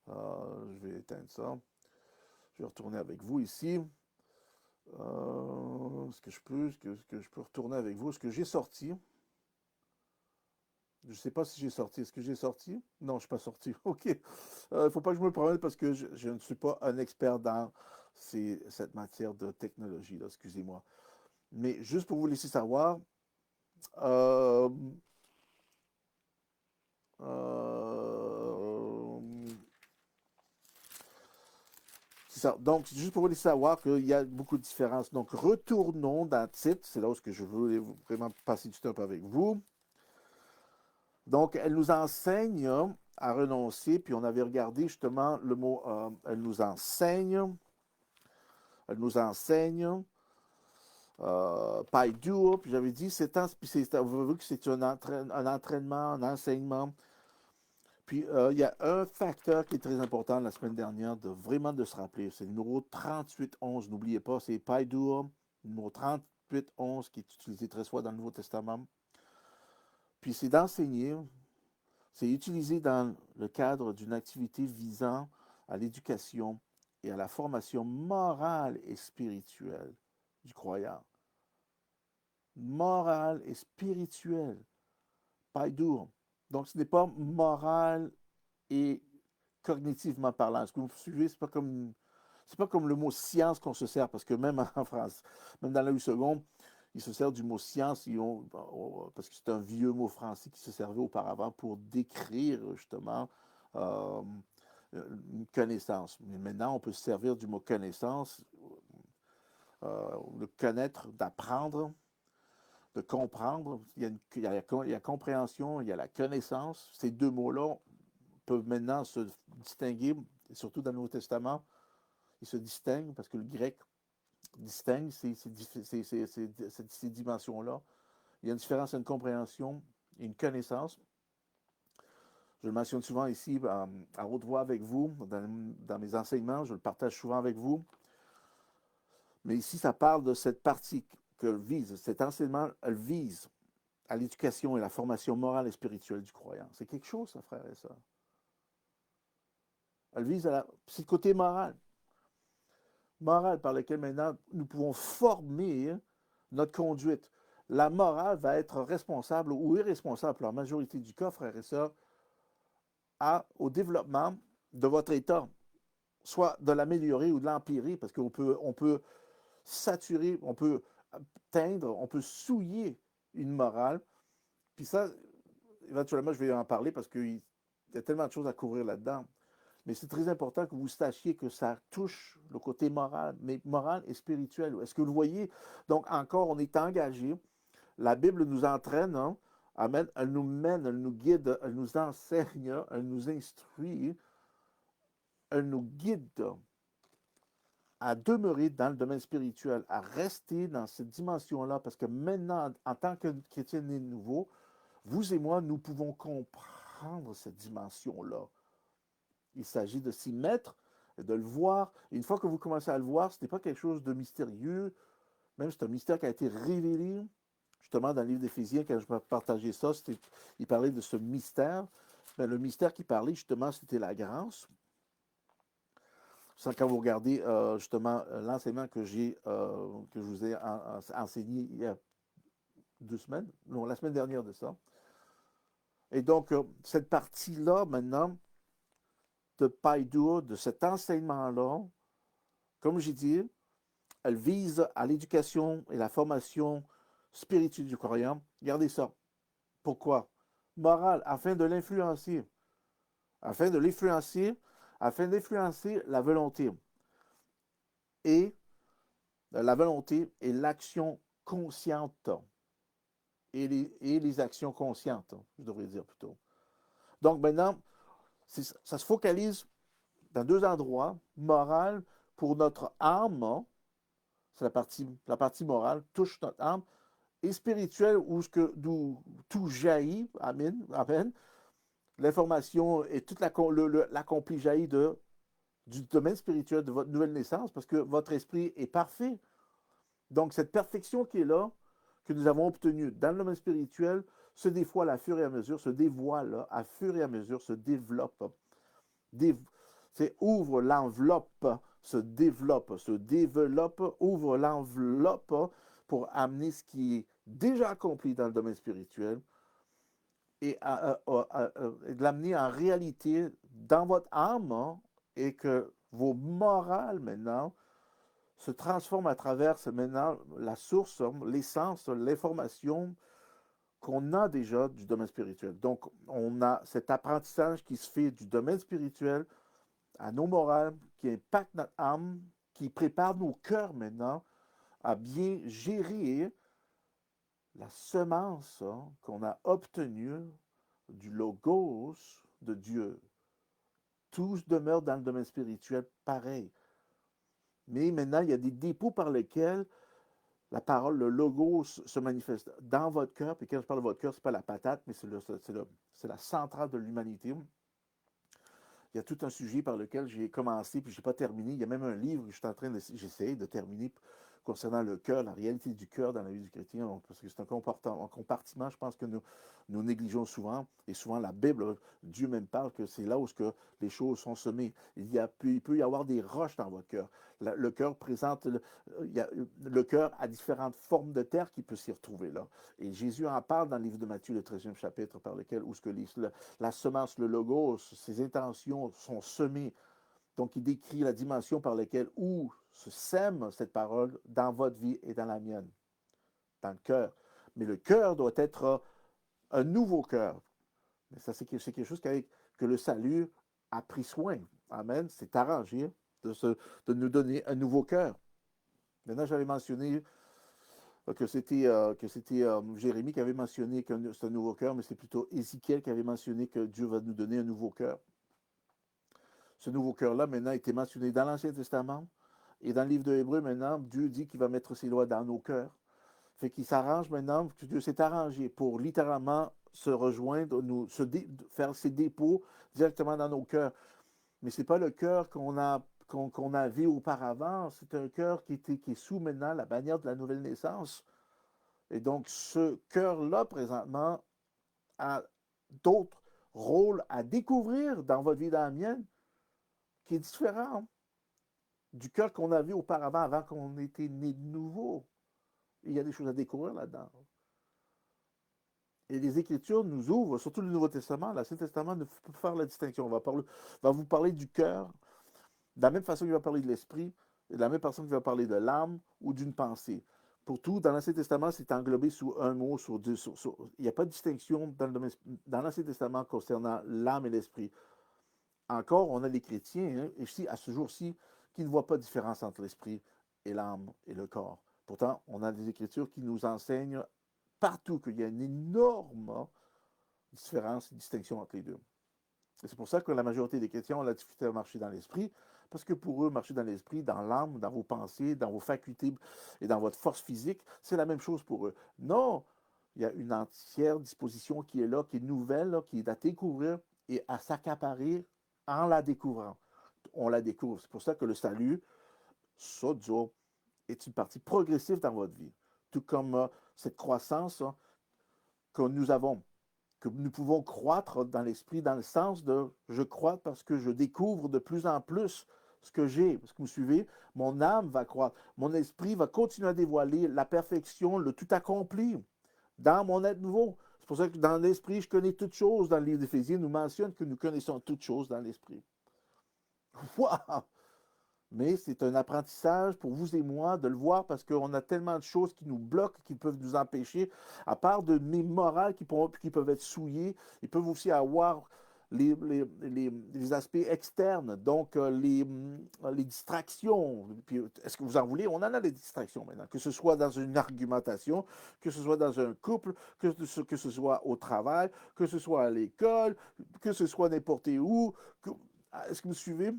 Je vais éteindre ça. Je vais retourner avec vous ici. Est-ce que je peux retourner avec vous? Est-ce que j'ai sorti? Je ne sais pas si j'ai sorti. Est-ce que j'ai sorti? Non, je ne suis pas sorti. OK. Il ne faut pas que je me promène parce que je ne suis pas un expert dans cette matière de technologie, là, excusez-moi. Mais juste pour vous laisser savoir, euh, euh, c'est ça. Donc, juste pour vous laisser savoir qu'il y a beaucoup de différences. Donc, retournons dans le titre. C'est là où je veux vraiment passer du temps avec vous. Donc, elle nous enseigne à renoncer, puis on avait regardé justement le mot elle nous enseigne, Paiduo, puis j'avais dit, vous avez vu que c'est un entraînement, un enseignement. Puis il y a un facteur qui est très important la semaine dernière, vraiment de se rappeler, c'est le numéro 3811, n'oubliez pas, c'est Paiduo, numéro 3811 qui est utilisé très souvent dans le Nouveau Testament. Puis c'est d'enseigner. C'est utilisé dans le cadre d'une activité visant à l'éducation et à la formation morale et spirituelle du croyant. Morale et spirituelle. Paidour. Donc, ce n'est pas moral et cognitivement parlant. Est-ce que vous me suivez? C'est pas comme le mot science qu'on se sert, parce que même en France, même dans la rue seconde, ils se servent du mot science, parce que c'est un vieux mot français qui se servait auparavant pour décrire justement euh, une connaissance. Mais maintenant, on peut se servir du mot connaissance, de connaître, d'apprendre, de comprendre. Il y a compréhension, il y a la connaissance. Ces deux mots-là peuvent maintenant se distinguer, surtout dans le Nouveau Testament. Ils se distinguent parce que le grec distingue ces dimensions-là. Il y a une différence entre une compréhension et une connaissance. Je le mentionne souvent ici à haute voix avec vous, dans mes enseignements, je le partage souvent avec vous. Mais ici, ça parle de cette partie qu'elle vise. Cet enseignement, elle vise à l'éducation et la formation morale et spirituelle du croyant. C'est quelque chose, ça, frère et sœurs. Elle vise c'est le côté moral. Morale par lequel maintenant nous pouvons former notre conduite. La morale va être responsable ou irresponsable, pour la majorité du cas, frères et sœurs, au développement de votre état, soit de l'améliorer ou de l'empirer, parce qu'on peut saturer, on peut teindre, on peut souiller une morale. Puis ça, éventuellement, je vais en parler parce qu'il y a tellement de choses à couvrir là-dedans. Mais c'est très important que vous sachiez que ça touche le côté moral, mais moral et spirituel. Est-ce que vous voyez? Donc, encore, on est engagé. La Bible nous entraîne, hein? Amen. Elle nous mène, elle nous guide, elle nous enseigne, elle nous instruit, elle nous guide à demeurer dans le domaine spirituel, à rester dans cette dimension-là, parce que maintenant, en tant que chrétien né de nouveau, vous et moi, nous pouvons comprendre cette dimension-là. Il s'agit de s'y mettre, de le voir. Et une fois que vous commencez à le voir, ce n'est pas quelque chose de mystérieux, même c'est un mystère qui a été révélé. Justement, dans le livre d'Éphésiens, quand je partageais ça, il parlait de ce mystère. Mais le mystère qu'il parlait, justement, c'était la grâce. Ça, quand vous regardez justement l'enseignement que je vous ai enseigné il y a 2 semaines, non, la semaine dernière de ça. Et donc, cette partie-là, maintenant, de Paidoua, de cet enseignement-là, comme j'ai dit, elle vise à l'éducation et la formation spirituelle du croyant. Regardez ça. Pourquoi? Morale, afin de l'influencer. Afin de l'influencer, afin d'influencer la volonté. Et la volonté et l'action consciente. Et les actions conscientes, je devrais dire plutôt. Donc maintenant, ça se focalise dans 2 endroits. Morale pour notre âme, c'est la partie morale, touche notre âme, et spirituelle, d'où tout jaillit, amen, amen. L'information et toute l'accompli jaillit du domaine spirituel de votre nouvelle naissance, parce que votre esprit est parfait. Donc, cette perfection qui est là, que nous avons obtenue dans le domaine spirituel, se dévoile à fur et à mesure, se dévoile à fur et à mesure, se développe. Ouvre l'enveloppe, se développe, ouvre l'enveloppe pour amener ce qui est déjà accompli dans le domaine spirituel et de l'amener en réalité dans votre âme, hein, et que vos morales maintenant se transforment à travers maintenant la source, l'essence, l'information qu'on a déjà du domaine spirituel. Donc, on a cet apprentissage qui se fait du domaine spirituel à nos morales, qui impacte notre âme, qui prépare nos cœurs maintenant à bien gérer la semence, hein, qu'on a obtenue du logos de Dieu. Tous demeurent dans le domaine spirituel pareil. Mais maintenant, il y a des dépôts par lesquels la parole, le logos se manifeste dans votre cœur. Puis quand je parle de votre cœur, ce n'est pas la patate, mais c'est la centrale de l'humanité. Il y a tout un sujet par lequel j'ai commencé, puis je n'ai pas terminé. Il y a même un livre que j'essaie de terminer concernant le cœur, la réalité du cœur dans la vie du chrétien, parce que c'est un compartiment, je pense que nous négligeons souvent, et souvent la Bible, Dieu même parle que c'est là où les choses sont semées. Il peut y avoir des roches dans votre cœur. Le cœur présente, le cœur a différentes formes de terre qui peut s'y retrouver là. Et Jésus en parle dans le livre de Matthieu, le 13e chapitre, par lequel, où ce que la semence, le logos, ses intentions sont semées. Donc, il décrit la dimension par laquelle, où se sème cette parole dans votre vie et dans la mienne, dans le cœur. Mais le cœur doit être un nouveau cœur. Mais ça, c'est quelque chose que le salut a pris soin. Amen. C'est arrangé de nous donner un nouveau cœur. Maintenant, j'avais mentionné que c'était Jérémie qui avait mentionné que c'est un nouveau cœur, mais c'est plutôt Ézéchiel qui avait mentionné que Dieu va nous donner un nouveau cœur. Ce nouveau cœur-là, maintenant, a été mentionné dans l'Ancien Testament. Et dans le livre de Hébreux, maintenant, Dieu dit qu'il va mettre ses lois dans nos cœurs. Fait qu'il s'arrange maintenant, que Dieu s'est arrangé pour littéralement se rejoindre, faire ses dépôts directement dans nos cœurs. Mais ce n'est pas le cœur qu'on avait auparavant. C'est un cœur qui est sous maintenant la bannière de la nouvelle naissance. Et donc, ce cœur-là, présentement, a d'autres rôles à découvrir dans votre vie, dans la mienne, qui est différent du cœur qu'on avait auparavant, avant qu'on était né de nouveau. Il y a des choses à découvrir là-dedans. Et les Écritures nous ouvrent, surtout le Nouveau Testament. L'Ancien Testament ne peut faire la distinction. On va vous parler du cœur, de la même façon qu'il va parler de l'esprit. la même personne qui va parler de l'âme ou d'une pensée. Pour tout, dans l'Ancien Testament, c'est englobé sous un mot, sur deux. Il n'y a pas de distinction dans l'Ancien Testament concernant l'âme et l'esprit. Encore, on a les chrétiens, hein, ici, à ce jour-ci, qui ne voient pas de différence entre l'esprit et l'âme et le corps. Pourtant, on a des Écritures qui nous enseignent partout qu'il y a une énorme différence et distinction entre les deux. Et c'est pour ça que la majorité des chrétiens ont la difficulté à marcher dans l'esprit, parce que pour eux, marcher dans l'esprit, dans l'âme, dans vos pensées, dans vos facultés et dans votre force physique, c'est la même chose pour eux. Non, il y a une entière disposition qui est là, qui est nouvelle, là, qui est à découvrir et à s'accaparer en la découvrant. On la découvre. C'est pour ça que le salut, sozo, est une partie progressive dans votre vie. Tout comme cette croissance que nous avons, que nous pouvons croître dans l'esprit, dans le sens de je crois parce que je découvre de plus en plus ce que j'ai. Est-ce que vous me suivez? Mon âme va croître. Mon esprit va continuer à dévoiler la perfection, le tout accompli dans mon être nouveau. C'est pour ça que dans l'esprit, je connais toutes choses. Dans le livre d'Éphésiens, nous mentionne que nous connaissons toutes choses dans l'esprit. Waouh! Mais c'est un apprentissage pour vous et moi de le voir parce qu'on a tellement de choses qui nous bloquent, qui peuvent nous empêcher, à part de mes morales qui peuvent être souillées, ils peuvent aussi avoir les aspects externes, donc les distractions. Puis, est-ce que vous en voulez? On en a des distractions maintenant, que ce soit dans une argumentation, que ce soit dans un couple, que ce soit au travail, que ce soit à l'école, que ce soit n'importe où. Est-ce que vous suivez?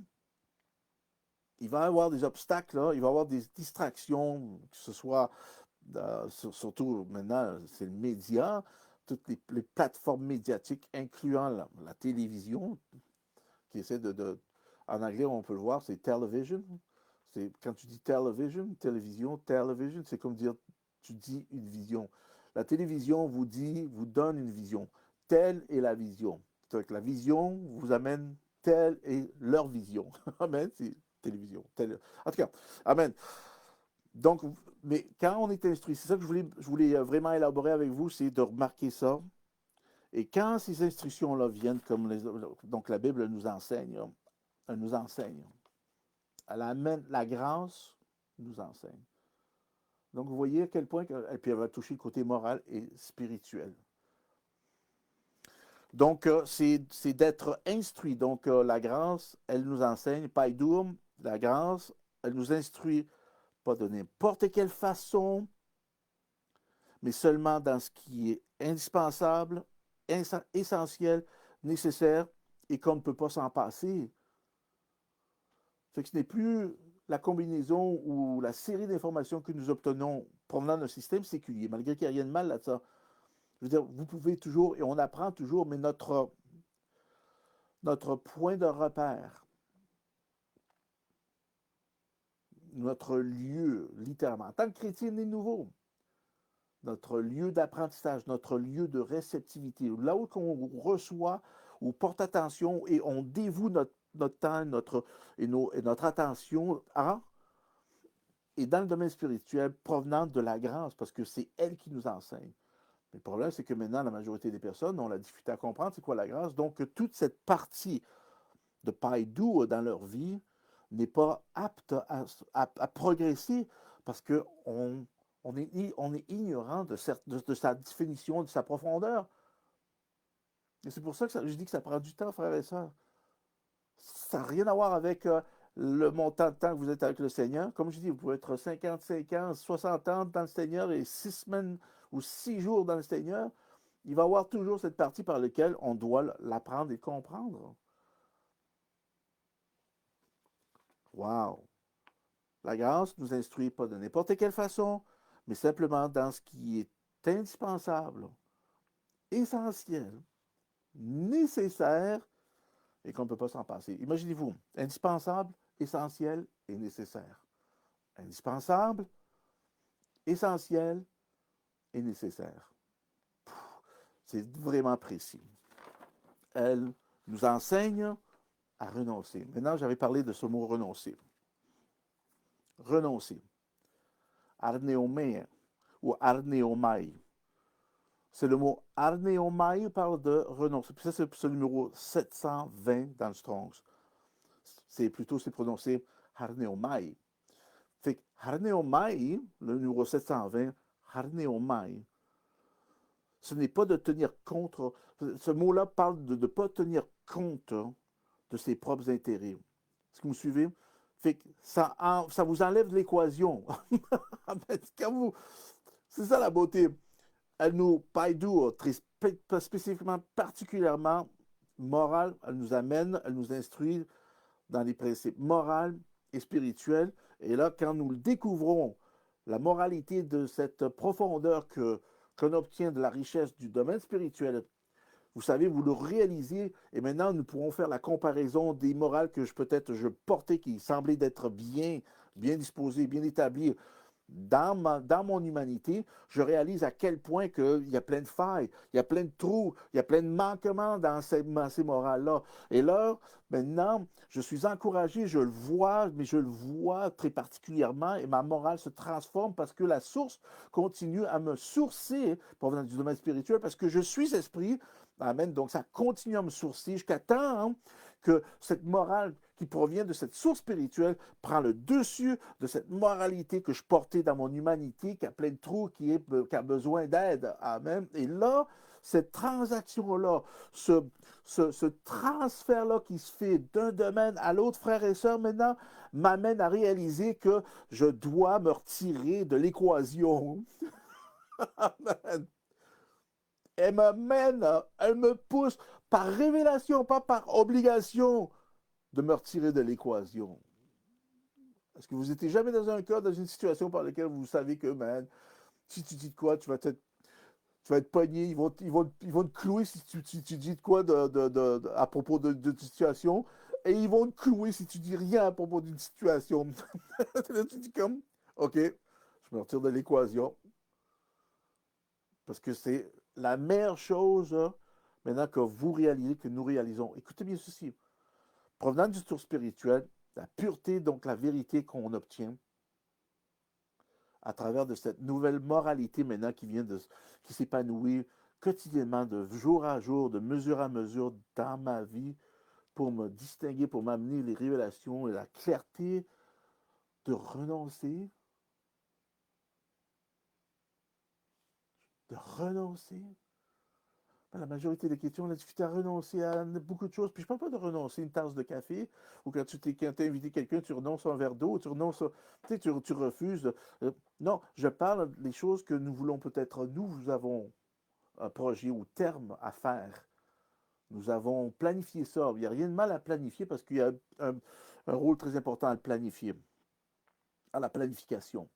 Il va y avoir des obstacles, là, il va y avoir des distractions, que ce soit, surtout maintenant, c'est le média, toutes les plateformes médiatiques, incluant la télévision, qui essaie en anglais, on peut le voir, c'est television. Quand tu dis télévision, c'est comme dire, tu dis une vision. La télévision vous donne une vision. Telle est la vision. Donc, la vision vous amène telle est leur vision. Amen. C'est télévision. En tout cas, amen. Donc, mais quand on est instruit, c'est ça que je voulais vraiment élaborer avec vous, c'est de remarquer ça. Et quand ces instructions-là viennent, donc la Bible nous enseigne, la grâce nous enseigne. Donc, vous voyez à quel point, et puis elle va toucher le côté moral et spirituel. Donc, c'est d'être instruit. Donc, la grâce, elle nous enseigne, Paidoum, la grâce, elle nous instruit pas de n'importe quelle façon, mais seulement dans ce qui est indispensable, essentiel, nécessaire, et qu'on ne peut pas s'en passer. Fait que ce n'est plus la combinaison ou la série d'informations que nous obtenons provenant d'un système séculier, malgré qu'il n'y a rien de mal là-dedans. Je veux dire, vous pouvez toujours, et on apprend toujours, mais notre point de repère, notre lieu, littéralement, en tant que chrétien né nouveau, notre lieu d'apprentissage, notre lieu de réceptivité, là où on reçoit ou porte attention et on dévoue notre temps et notre attention à, et dans le domaine spirituel provenant de la grâce, parce que c'est elle qui nous enseigne. Mais le problème, c'est que maintenant, la majorité des personnes ont la difficulté à comprendre c'est quoi la grâce. Donc, toute cette partie de paille-doux dans leur vie n'est pas apte à progresser parce qu'on est ignorant de sa définition, de sa profondeur. Et c'est pour ça que je dis que ça prend du temps, frères et sœurs. Ça n'a rien à voir avec le montant de temps que vous êtes avec le Seigneur. Comme je dis, vous pouvez être 55 ans, 60 ans dans le Seigneur et 6 semaines ou 6 jours dans le Seigneur. Il va y avoir toujours cette partie par laquelle on doit l'apprendre et comprendre. Wow! La grâce nous instruit pas de n'importe quelle façon, mais simplement dans ce qui est indispensable, essentiel, nécessaire et qu'on ne peut pas s'en passer. Imaginez-vous, indispensable, essentiel et nécessaire. Indispensable, essentiel et nécessaire. C'est vraiment précis. Elle nous enseigne à renoncer. Maintenant, j'avais parlé de ce mot renoncer. Renoncer. Arneomai ou arneomai. C'est le mot arneomai parle de renoncer. Puis ça, c'est le numéro 720 dans le Strong's. C'est prononcé arneomai. Fait que harneomai, le numéro 720, harneomai, ce n'est pas de tenir compte, ce mot-là parle de ne pas tenir compte de ses propres intérêts. Est-ce que vous me suivez? Fait que ça vous enlève de l'équation. C'est ça la beauté. Elle nous, Paidu, très spécifiquement, particulièrement morale, elle nous amène, elle nous instruit dans les principes moraux et spirituels. Et là, quand nous découvrons la moralité de cette profondeur qu'on obtient de la richesse du domaine spirituel, vous savez, vous le réalisez, et maintenant nous pourrons faire la comparaison des morales que peut-être je portais, qui semblaient d'être bien disposées, bien établies dans mon humanité. Je réalise à quel point il y a plein de failles, il y a plein de trous, il y a plein de manquements dans ces morales-là. Et là, maintenant, je suis encouragé, je le vois, mais je le vois très particulièrement, et ma morale se transforme parce que la source continue à me sourcer, provenant du domaine spirituel, parce que je suis esprit. Amen. Donc, ça continue à me sourcer jusqu'à temps que cette morale qui provient de cette source spirituelle prend le dessus de cette moralité que je portais dans mon humanité, qui a plein de trous, qui a besoin d'aide. Amen. Et là, cette transaction-là, ce transfert-là qui se fait d'un domaine à l'autre, frères et sœurs, maintenant, m'amène à réaliser que je dois me retirer de l'équation. Amen. Elle me pousse par révélation, pas par obligation, de me retirer de l'équation. Est-ce que vous n'étiez jamais dans un cas, dans une situation par laquelle vous savez que, man, si tu dis de quoi, tu vas être pogné, ils vont te clouer si tu dis de quoi à propos d'une situation, et ils vont te clouer si tu dis rien à propos d'une situation. Là, tu dis comme, OK, je me retire de l'équation, parce que c'est la meilleure chose, là, maintenant que vous réalisez, que nous réalisons. Écoutez bien ceci. Provenant du tour spirituel, la pureté, donc la vérité qu'on obtient à travers de cette nouvelle moralité maintenant qui s'épanouit quotidiennement, de jour à jour, de mesure à mesure dans ma vie, pour me distinguer, pour m'amener les révélations et la clarté de renoncer, de renoncer. La majorité des questions, on a discuté à renoncer à beaucoup de choses. Puis je ne parle pas de renoncer une tasse de café, ou quand tu as invité quelqu'un, tu renonces à un verre d'eau, tu renonces à, tu refuses. Non, je parle des choses que nous voulons peut-être, nous avons un projet ou terme à faire. Nous avons planifié ça. Il n'y a rien de mal à planifier parce qu'il y a un rôle très important à le planifier, à la planification.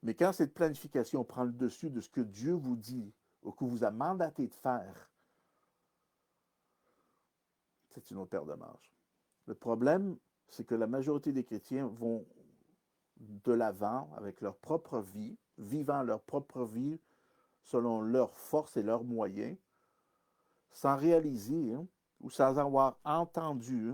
Mais quand cette planification prend le dessus de ce que Dieu vous dit ou que vous a mandaté de faire, c'est une autre paire de manches. Le problème, c'est que la majorité des chrétiens vont de l'avant avec leur propre vie, vivant leur propre vie selon leurs forces et leurs moyens, sans réaliser ou sans avoir entendu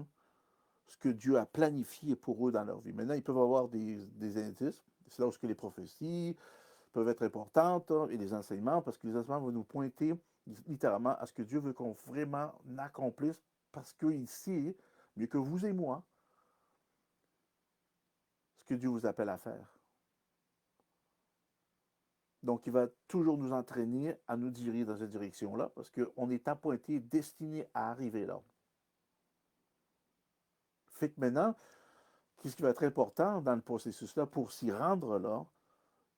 ce que Dieu a planifié pour eux dans leur vie. Maintenant, ils peuvent avoir des indices. C'est là où les prophéties peuvent être importantes et les enseignements, parce que les enseignements vont nous pointer littéralement à ce que Dieu veut qu'on vraiment accomplisse, parce qu'il sait, mieux que vous et moi, ce que Dieu vous appelle à faire. Donc, il va toujours nous entraîner à nous diriger dans cette direction-là, parce qu'on est appointé, destiné à arriver là. Fait que maintenant, qu'est-ce qui va être important dans le processus-là pour s'y rendre là?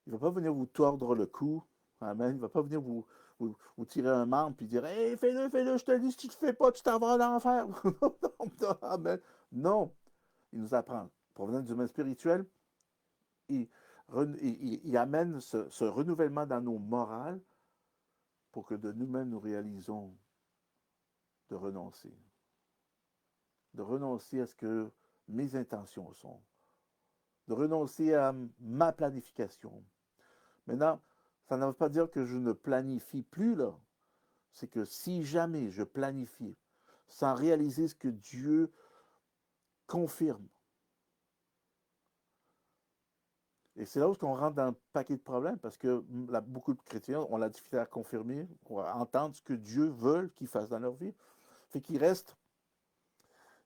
Il ne va pas venir vous tordre le cou. Amen. Il ne va pas venir vous tirer un membre et dire hey, fais-le, je te dis, si tu ne le fais pas, tu t'en vas à l'enfer. Amen. Non. Il nous apprend. Provenant du domaine spirituel, il amène ce renouvellement dans nos morales pour que de nous-mêmes nous réalisons de renoncer. De renoncer à ce que mes intentions sont. De renoncer à ma planification. Maintenant, ça ne veut pas dire que je ne planifie plus, là. C'est que si jamais je planifie sans réaliser ce que Dieu confirme, et c'est là où on rentre dans un paquet de problèmes, parce que beaucoup de chrétiens ont la difficulté à confirmer, à entendre ce que Dieu veut qu'ils fassent dans leur vie. Fait qu'ils restent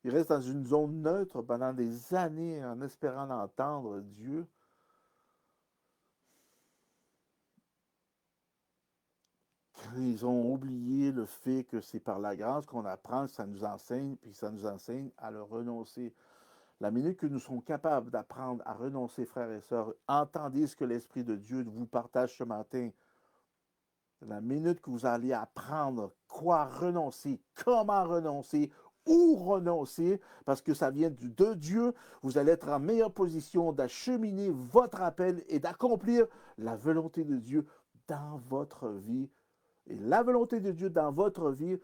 dans une zone neutre pendant des années en espérant entendre Dieu, ils ont oublié le fait que c'est par la grâce qu'on apprend, que ça nous enseigne, puis ça nous enseigne à le renoncer. La minute que nous serons capables d'apprendre à renoncer, frères et sœurs, entendez ce que l'Esprit de Dieu vous partage ce matin. La minute que vous allez apprendre quoi renoncer, comment renoncer, où renoncer, parce que ça vient de Dieu, vous allez être en meilleure position d'acheminer votre appel et d'accomplir la volonté de Dieu dans votre vie. Et la volonté de Dieu dans votre vie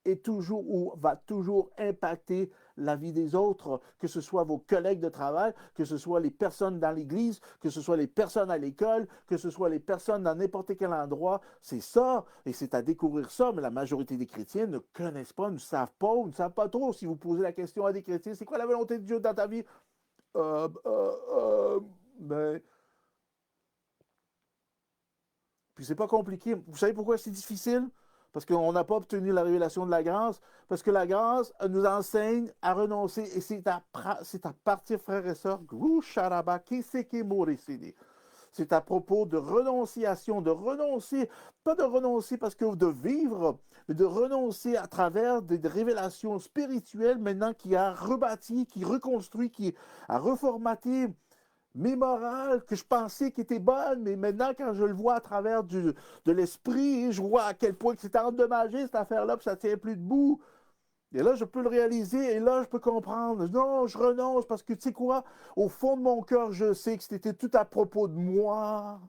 est toujours ou va toujours impacter la vie des autres, que ce soit vos collègues de travail, que ce soit les personnes dans l'église, que ce soit les personnes à l'école, que ce soit les personnes dans n'importe quel endroit. C'est ça, et c'est à découvrir ça, mais la majorité des chrétiens ne connaissent pas, ne savent pas, ou ne savent pas trop. Si vous posez la question à des chrétiens, c'est quoi la volonté de Dieu dans ta vie? Euh, euh, euh, ben, Puis c'est pas compliqué. Vous savez pourquoi c'est difficile? Parce qu'on n'a pas obtenu la révélation de la grâce. Parce que la grâce nous enseigne à renoncer. Et c'est à partir, frères et sœurs, c'est à propos de renonciation, de renoncer, pas de renoncer parce que de vivre, mais de renoncer à travers des révélations spirituelles maintenant qui a rebâti, qui reconstruit, qui a reformaté mes morales que je pensais qui étaient bonnes, mais maintenant, quand je le vois à travers de l'esprit, je vois à quel point que c'était endommagé, cette affaire-là, puis ça ne tient plus debout. Et là, je peux le réaliser, et là, je peux comprendre. Non, je renonce, parce que, tu sais quoi, au fond de mon cœur, je sais que c'était tout à propos de moi.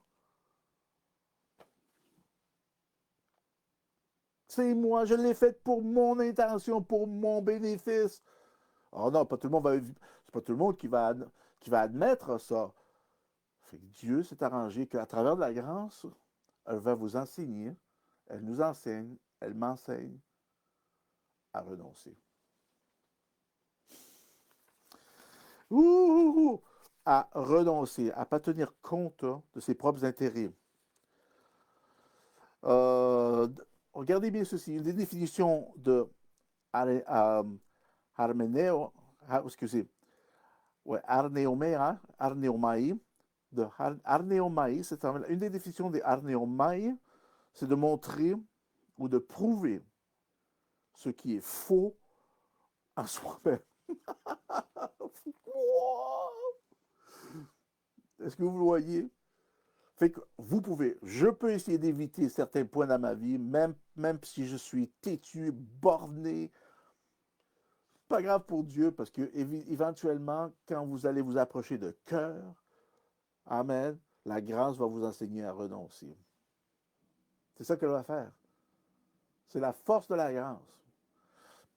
C'est moi, je l'ai fait pour mon intention, pour mon bénéfice. Oh non, pas tout le monde va, c'est pas tout le monde qui va admettre ça. Fait que Dieu s'est arrangé qu'à travers de la grâce, elle va vous enseigner, elle nous enseigne, elle m'enseigne à renoncer. Ouh, à renoncer, à ne pas tenir compte de ses propres intérêts. Euh, Regardez bien ceci, une des définitions de Arménéo, excusez, ouais, Arnéomai, de Arnéomai, c'est une des définitions des Arnéomai, c'est de montrer ou de prouver ce qui est faux en soi-même. Est-ce que vous le voyez? Fait que je peux essayer d'éviter certains points dans ma vie, même si je suis têtu, borné. Pas grave pour Dieu, parce que éventuellement, quand vous allez vous approcher de cœur, amen, la grâce va vous enseigner à renoncer. C'est ça qu'elle va faire. C'est la force de la grâce.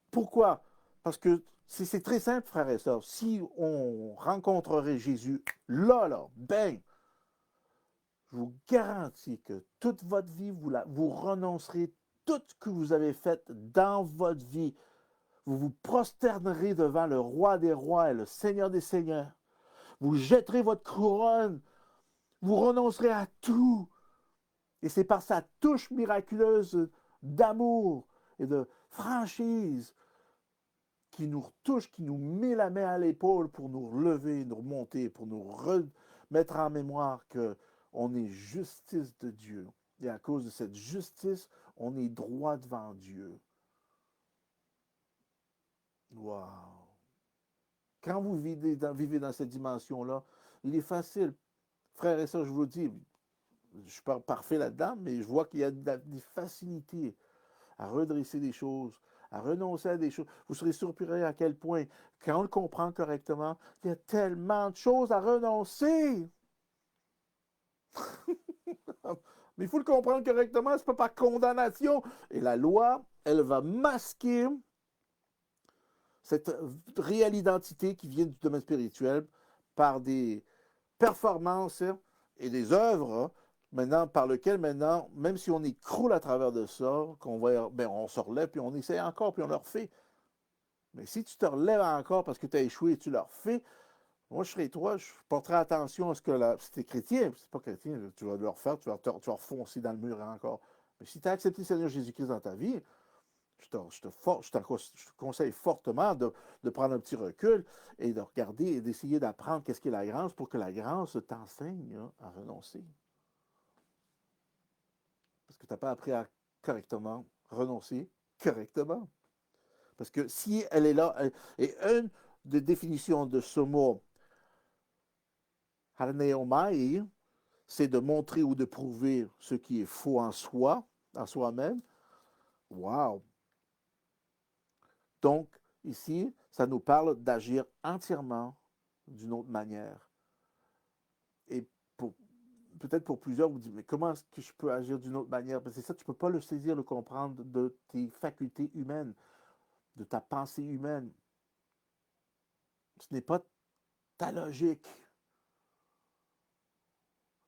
Pourquoi? Parce que c'est très simple, frères et sœurs. Si on rencontrerait Jésus là, ben, je vous garantis que toute votre vie, vous renoncerez tout ce que vous avez fait dans votre vie. Vous vous prosternerez devant le roi des rois et le seigneur des seigneurs. Vous jetterez votre couronne. Vous renoncerez à tout. Et c'est par sa touche miraculeuse d'amour et de franchise qui nous touche, qui nous met la main à l'épaule pour nous relever, nous remonter, pour nous remettre en mémoire qu'on est justice de Dieu. Et à cause de cette justice, on est droit devant Dieu. Wow! Quand vous vivez dans cette dimension-là, il est facile. Frères et sœurs, je vous dis, je ne suis pas parfait là-dedans, mais je vois qu'il y a des facilités à redresser des choses, à renoncer à des choses. Vous serez surpris à quel point, quand on le comprend correctement, il y a tellement de choses à renoncer. Mais il faut le comprendre correctement, ce n'est pas par condamnation. Et la loi, elle va masquer cette réelle identité qui vient du domaine spirituel par des performances et des œuvres maintenant par lesquelles maintenant, même si on écroule à travers de ça, on se relève, puis on essaie encore, puis on le refait. Mais si tu te relèves encore parce que tu as échoué et tu le refais, moi, je serais toi, je porterai attention à ce que si tu es chrétien, si tu pas chrétien, tu vas le refaire, tu vas refoncer dans le mur encore. Mais si tu as accepté le Seigneur Jésus-Christ dans ta vie, je te conseille fortement de prendre un petit recul et de regarder et d'essayer d'apprendre qu'est-ce qu'est la grâce pour que la grâce t'enseigne à renoncer. Parce que tu n'as pas appris à correctement, renoncer correctement. Parce que si elle est là, et une des définitions de ce mot, harneomai, c'est de montrer ou de prouver ce qui est faux en soi, en soi-même. Wow! Donc, ici, ça nous parle d'agir entièrement d'une autre manière. Et peut-être pour plusieurs, vous dites, mais comment est-ce que je peux agir d'une autre manière? Parce que c'est ça, tu ne peux pas le saisir, le comprendre de tes facultés humaines, de ta pensée humaine. Ce n'est pas ta logique.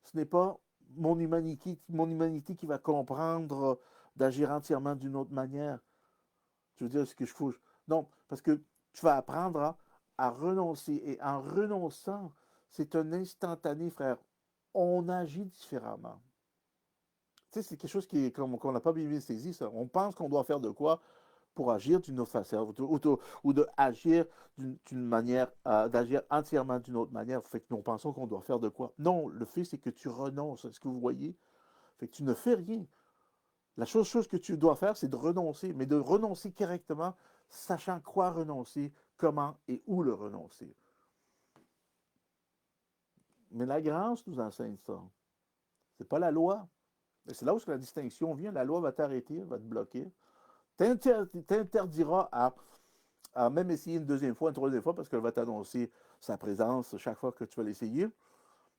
Ce n'est pas mon humanité qui va comprendre d'agir entièrement d'une autre manière. Je veux dire, ce que je faut. Non, parce que tu vas apprendre à renoncer. Et en renonçant, c'est un instantané, frère. On agit différemment. Tu sais, c'est quelque chose qu'on n'a pas bien saisi, ça. On pense qu'on doit faire de quoi pour agir d'une autre façon, ou de agir d'une manière, d'agir entièrement d'une autre manière. Fait que nous pensons qu'on doit faire de quoi. Non, le fait, c'est que tu renonces. Est-ce que vous voyez? Fait que tu ne fais rien. La chose que tu dois faire, c'est de renoncer, mais de renoncer correctement, sachant quoi renoncer, comment et où le renoncer. Mais la grâce nous enseigne ça. C'est pas la loi. Et c'est là où la distinction vient. La loi va t'arrêter, va te bloquer. T'interdira à même essayer une deuxième fois, une troisième fois, parce qu'elle va t'annoncer sa présence chaque fois que tu vas l'essayer.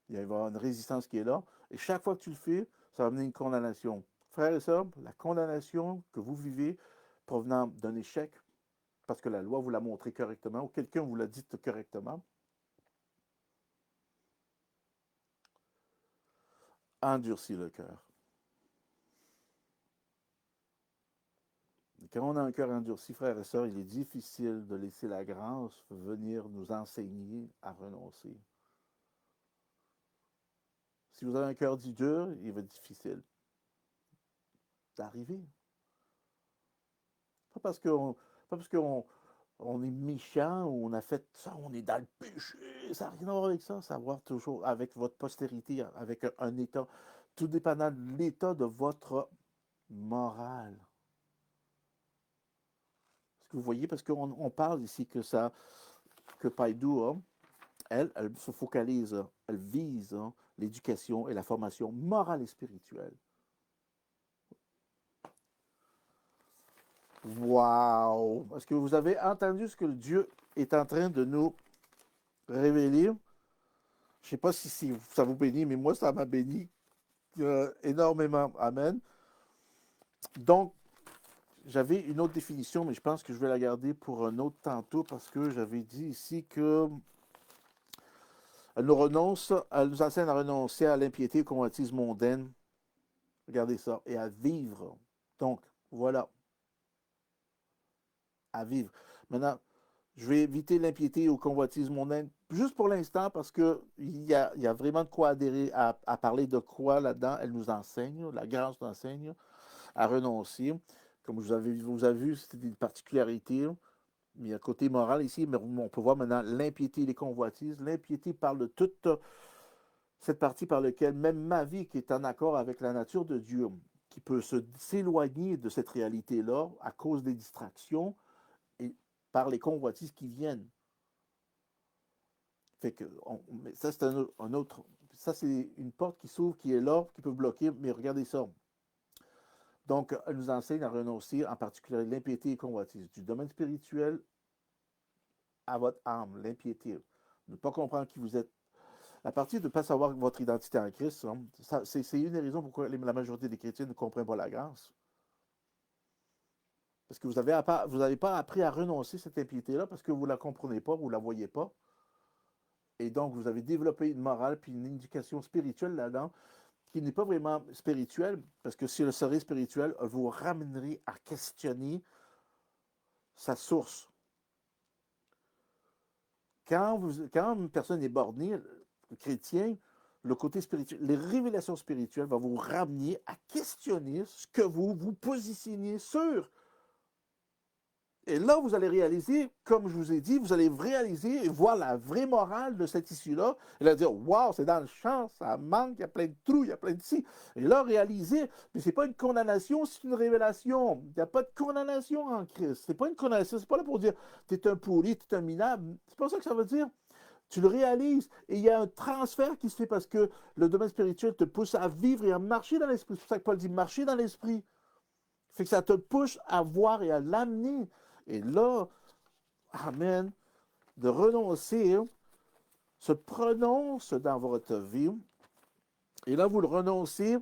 Il va y avoir une résistance qui est là. Et chaque fois que tu le fais, ça va amener une condamnation. Frères et sœurs, la condamnation que vous vivez provenant d'un échec, parce que la loi vous l'a montré correctement, ou quelqu'un vous l'a dit correctement, endurcit le cœur. Quand on a un cœur endurci, frères et sœurs, il est difficile de laisser la grâce venir nous enseigner à renoncer. Si vous avez un cœur dit dur, il va être difficile d'arriver. Pas parce qu'on on est méchant ou on a fait ça, on est dans le péché. Ça n'a rien à voir avec ça. Ça a à voir toujours avec votre postérité, avec un état. Tout dépendant de l'état de votre morale. Est-ce que vous voyez? Parce qu'on parle ici que Païdou, elle se focalise, elle vise l'éducation et la formation morale et spirituelle. Wow! Est-ce que vous avez entendu ce que Dieu est en train de nous révéler? Je ne sais pas si ça vous bénit, mais moi, ça m'a béni énormément. Amen. Donc, j'avais une autre définition, mais je pense que je vais la garder pour un autre tantôt parce que j'avais dit ici que elle nous enseigne à renoncer à l'impiété, aux convoitises mondaines. Regardez ça. Et à vivre. Donc, voilà. À vivre. Maintenant, je vais éviter l'impiété aux convoitises mondaines juste pour l'instant parce qu'il y a vraiment de quoi adhérer à parler de quoi là-dedans. Elle nous enseigne, la grâce nous enseigne à renoncer. Comme vous avez vu, c'est une particularité. Il y a un côté moral ici, mais on peut voir maintenant l'impiété et les convoitises. L'impiété parle de toute cette partie par laquelle même ma vie qui est en accord avec la nature de Dieu, qui peut s'éloigner de cette réalité-là à cause des distractions et par les convoitises qui viennent. Fait que ça, c'est un autre. Ça, c'est une porte qui s'ouvre, qui est là, qui peut bloquer, mais regardez ça. Donc, elle nous enseigne à renoncer, en particulier l'impiété et convoitise, du domaine spirituel à votre âme, l'impiété. Ne pas comprendre qui vous êtes. À partir de ne pas savoir votre identité en Christ, c'est une des raisons pourquoi la majorité des chrétiens ne comprennent pas la grâce. Parce que vous n'avez pas appris à renoncer à cette impiété-là parce que vous ne la comprenez pas, vous ne la voyez pas. Et donc, vous avez développé une morale puis une éducation spirituelle là-dedans qui n'est pas vraiment spirituelle, parce que si elle serait spirituelle, elle vous ramènerait à questionner sa source. Quand une personne est bornée, chrétien, le côté spirituel, les révélations spirituelles vont vous ramener à questionner ce que vous vous positionnez sur. Et là, vous allez réaliser, comme je vous ai dit, vous allez réaliser et voir la vraie morale de cette issue-là. Et là, dire, waouh, c'est dans le champ, ça manque, il y a plein de trous, il y a plein de ci. Et là, réaliser, mais c'est pas une condamnation, c'est une révélation. Il n'y a pas de condamnation en Christ. C'est pas une condamnation, c'est pas là pour dire, tu es un pourri, tu es un minable. C'est pas ça que ça veut dire. Tu le réalises et il y a un transfert qui se fait parce que le domaine spirituel te pousse à vivre et à marcher dans l'esprit. C'est pour ça que Paul dit marcher dans l'esprit. Fait que ça te pousse à voir et à l'amener. Et là, amen, de renoncer se prononce dans votre vie. Et là, vous le renoncez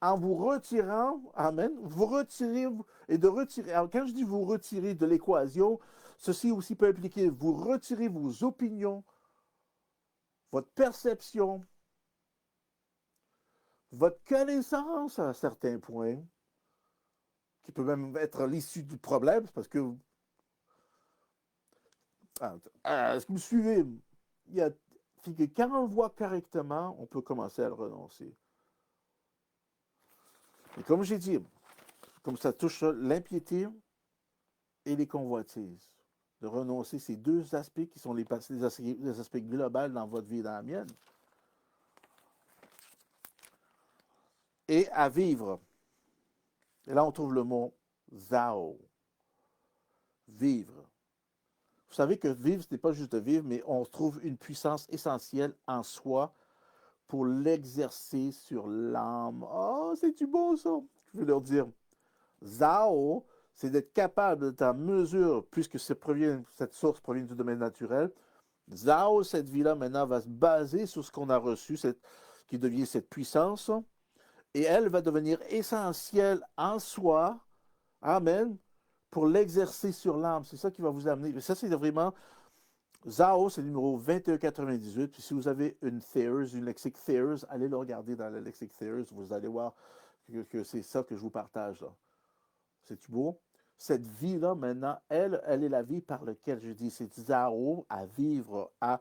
en vous retirant, amen, vous retirez et de retirer. Alors, quand je dis vous retirer de l'équation, ceci aussi peut impliquer vous retirer vos opinions, votre perception, votre connaissance à un certain point, qui peut même être l'issue du problème, parce que est-ce que vous me suivez? Il y a, que quand on le voit correctement, on peut commencer à le renoncer. Et comme j'ai dit, comme ça touche l'impiété et les convoitises, de renoncer ces deux aspects qui sont les aspects globaux dans votre vie et dans la mienne, et à vivre. Et là, on trouve le mot zao, vivre. Vous savez que vivre, ce n'est pas juste de vivre, mais on trouve une puissance essentielle en soi pour l'exercer sur l'âme. Oh, c'est-tu beau ça? Je veux leur dire, Zao, c'est d'être capable d'être en mesure, puisque cette source provient du domaine naturel, Zao, cette vie-là, maintenant, va se baser sur ce qu'on a reçu, qui devient cette puissance, et elle va devenir essentielle en soi, amen, pour l'exercer sur l'âme. C'est ça qui va vous amener. Mais ça, c'est vraiment Zao, c'est le numéro 2198. Puis si vous avez une Thayers, une lexique Thayers, allez le regarder dans le lexique Thayers. Vous allez voir que c'est ça que je vous partage là. C'est-tu beau? Cette vie-là, maintenant, elle est la vie par laquelle je dis, c'est Zao à vivre, à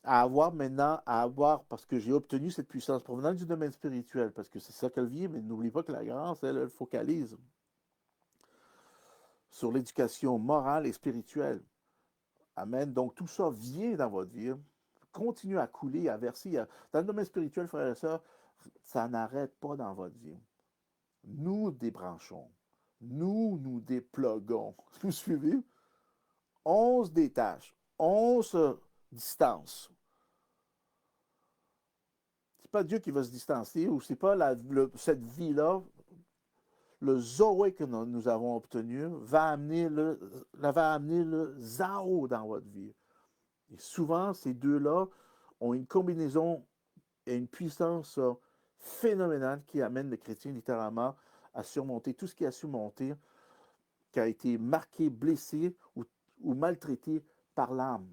avoir maintenant, à avoir, parce que j'ai obtenu cette puissance provenant du domaine spirituel, parce que c'est ça qu'elle vit, mais n'oublie pas que la grâce, elle focalise sur l'éducation morale et spirituelle. Amen. Donc, tout ça vient dans votre vie, continue à couler, à verser. Dans le domaine spirituel, frères et sœurs, ça n'arrête pas dans votre vie. Nous débranchons. Nous déploguons. Vous suivez? 11 détaches, 11 distances. C'est pas Dieu qui va se distancer, ou c'est pas cette vie-là, le Zoé que nous avons obtenu, va amener le Zao dans votre vie. Et souvent, ces deux-là ont une combinaison et une puissance phénoménale qui amène le chrétien littéralement à surmonter tout ce qu'il a surmonté, qui a été marqué, blessé ou maltraité par l'âme.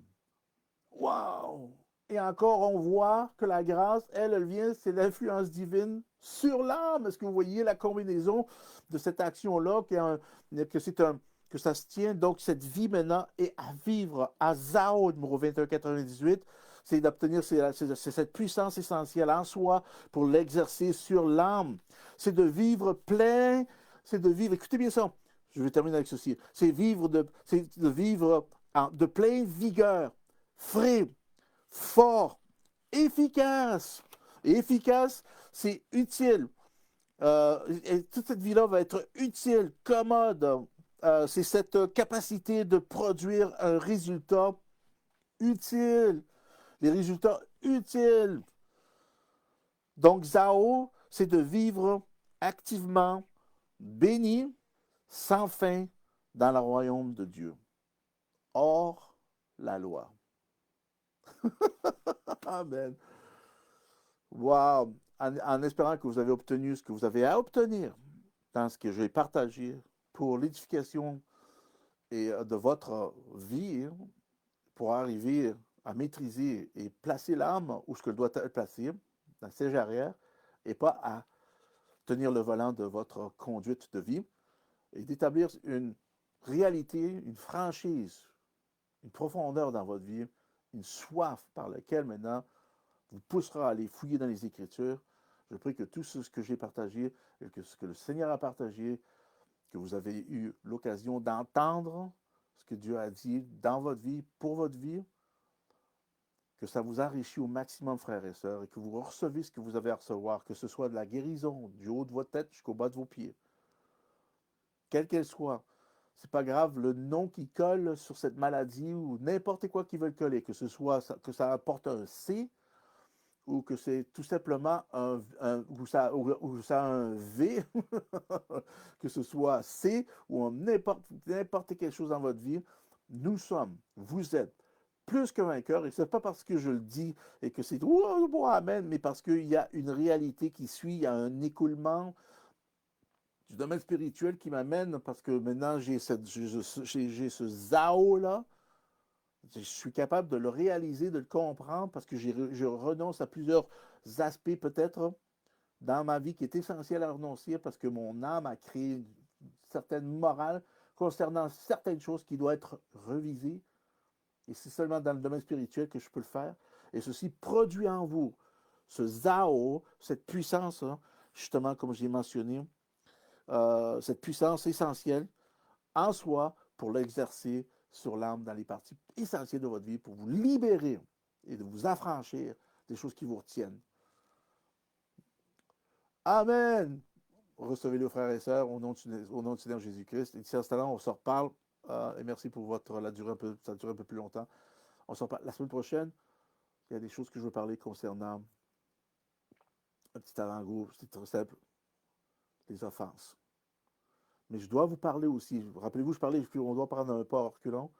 Wow! Et encore, on voit que la grâce, elle vient, c'est l'influence divine sur l'âme. Est-ce que vous voyez la combinaison de cette action-là, que ça se tient? Donc, cette vie maintenant est à vivre à Zao, numéro 2198. C'est d'obtenir cette puissance essentielle en soi pour l'exercer sur l'âme. C'est de vivre plein, c'est de vivre, écoutez bien ça, je vais terminer avec ceci, c'est de vivre de pleine vigueur, frais, fort, efficace. Et efficace, c'est utile. Et toute cette vie-là va être utile, commode. C'est cette capacité de produire un résultat utile. Les résultats utiles. Donc, Zao, c'est de vivre activement, béni, sans fin, dans le royaume de Dieu. Hors la loi. Amen. Wow! En espérant que vous avez obtenu ce que vous avez à obtenir dans ce que j'ai partagé pour l'édification de votre vie, pour arriver à maîtriser et placer l'âme où ce qu'elle doit être placée, dans le siège arrière, et pas à tenir le volant de votre conduite de vie, et d'établir une réalité, une franchise, une profondeur dans votre vie, une soif par laquelle maintenant vous poussera à aller fouiller dans les Écritures. Je prie que tout ce que j'ai partagé et que ce que le Seigneur a partagé que vous avez eu l'occasion d'entendre ce que Dieu a dit dans votre vie, pour votre vie, que ça vous enrichit au maximum, frères et sœurs, et que vous recevez ce que vous avez à recevoir, que ce soit de la guérison du haut de votre tête jusqu'au bas de vos pieds, quelle qu'elle soit. C'est pas grave le nom qui colle sur cette maladie ou n'importe quoi qui veut le coller, que ce soit que ça apporte un C ou que c'est tout simplement ou ça a un V, que ce soit C ou n'importe quelle chose dans votre vie, vous êtes plus que vainqueurs, et ce n'est pas parce que je le dis et que c'est oh, amen, mais parce qu'il y a une réalité qui suit, il y a un écoulement du domaine spirituel qui m'amène, parce que maintenant j'ai ce Zao-là, je suis capable de le réaliser, de le comprendre, parce que je renonce à plusieurs aspects peut-être dans ma vie qui est essentiel à renoncer, parce que mon âme a créé une certaine morale concernant certaines choses qui doivent être revisées. Et c'est seulement dans le domaine spirituel que je peux le faire. Et ceci produit en vous ce Zao, cette puissance, hein, justement, comme j'ai mentionné, cette puissance essentielle en soi pour l'exercer sur l'âme dans les parties essentielles de votre vie, pour vous libérer et de vous affranchir des choses qui vous retiennent. Amen! Recevez-le, frères et sœurs, au nom du Seigneur Jésus-Christ. Et d'ici à ce temps-là, on se reparle. Et merci pour ça a duré un peu plus longtemps. On se reparle la semaine prochaine. Il y a des choses que je veux parler concernant un petit avant-goût, c'est très simple, les offenses. Mais je dois vous parler aussi. Rappelez-vous, on doit prendre un pas reculons.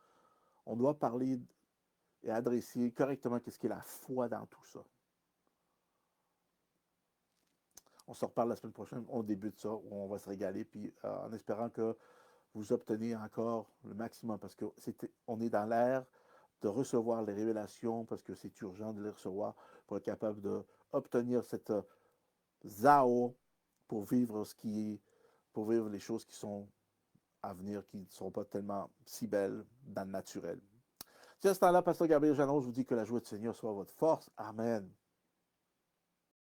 On doit parler et adresser correctement qu'est-ce qu'est la foi dans tout ça. On se reparle la semaine prochaine, on débute ça, on va se régaler, puis en espérant que vous obtenez encore le maximum, parce qu'on est dans l'ère de recevoir les révélations, parce que c'est urgent de les recevoir pour être capable d'obtenir cette Zao pour vivre pour vivre les choses qui sont à venir, qui ne sont pas tellement si belles dans le naturel. C'est à ce temps-là, Pasteur Gabriel Janon, je vous dis que la joie du Seigneur soit votre force. Amen.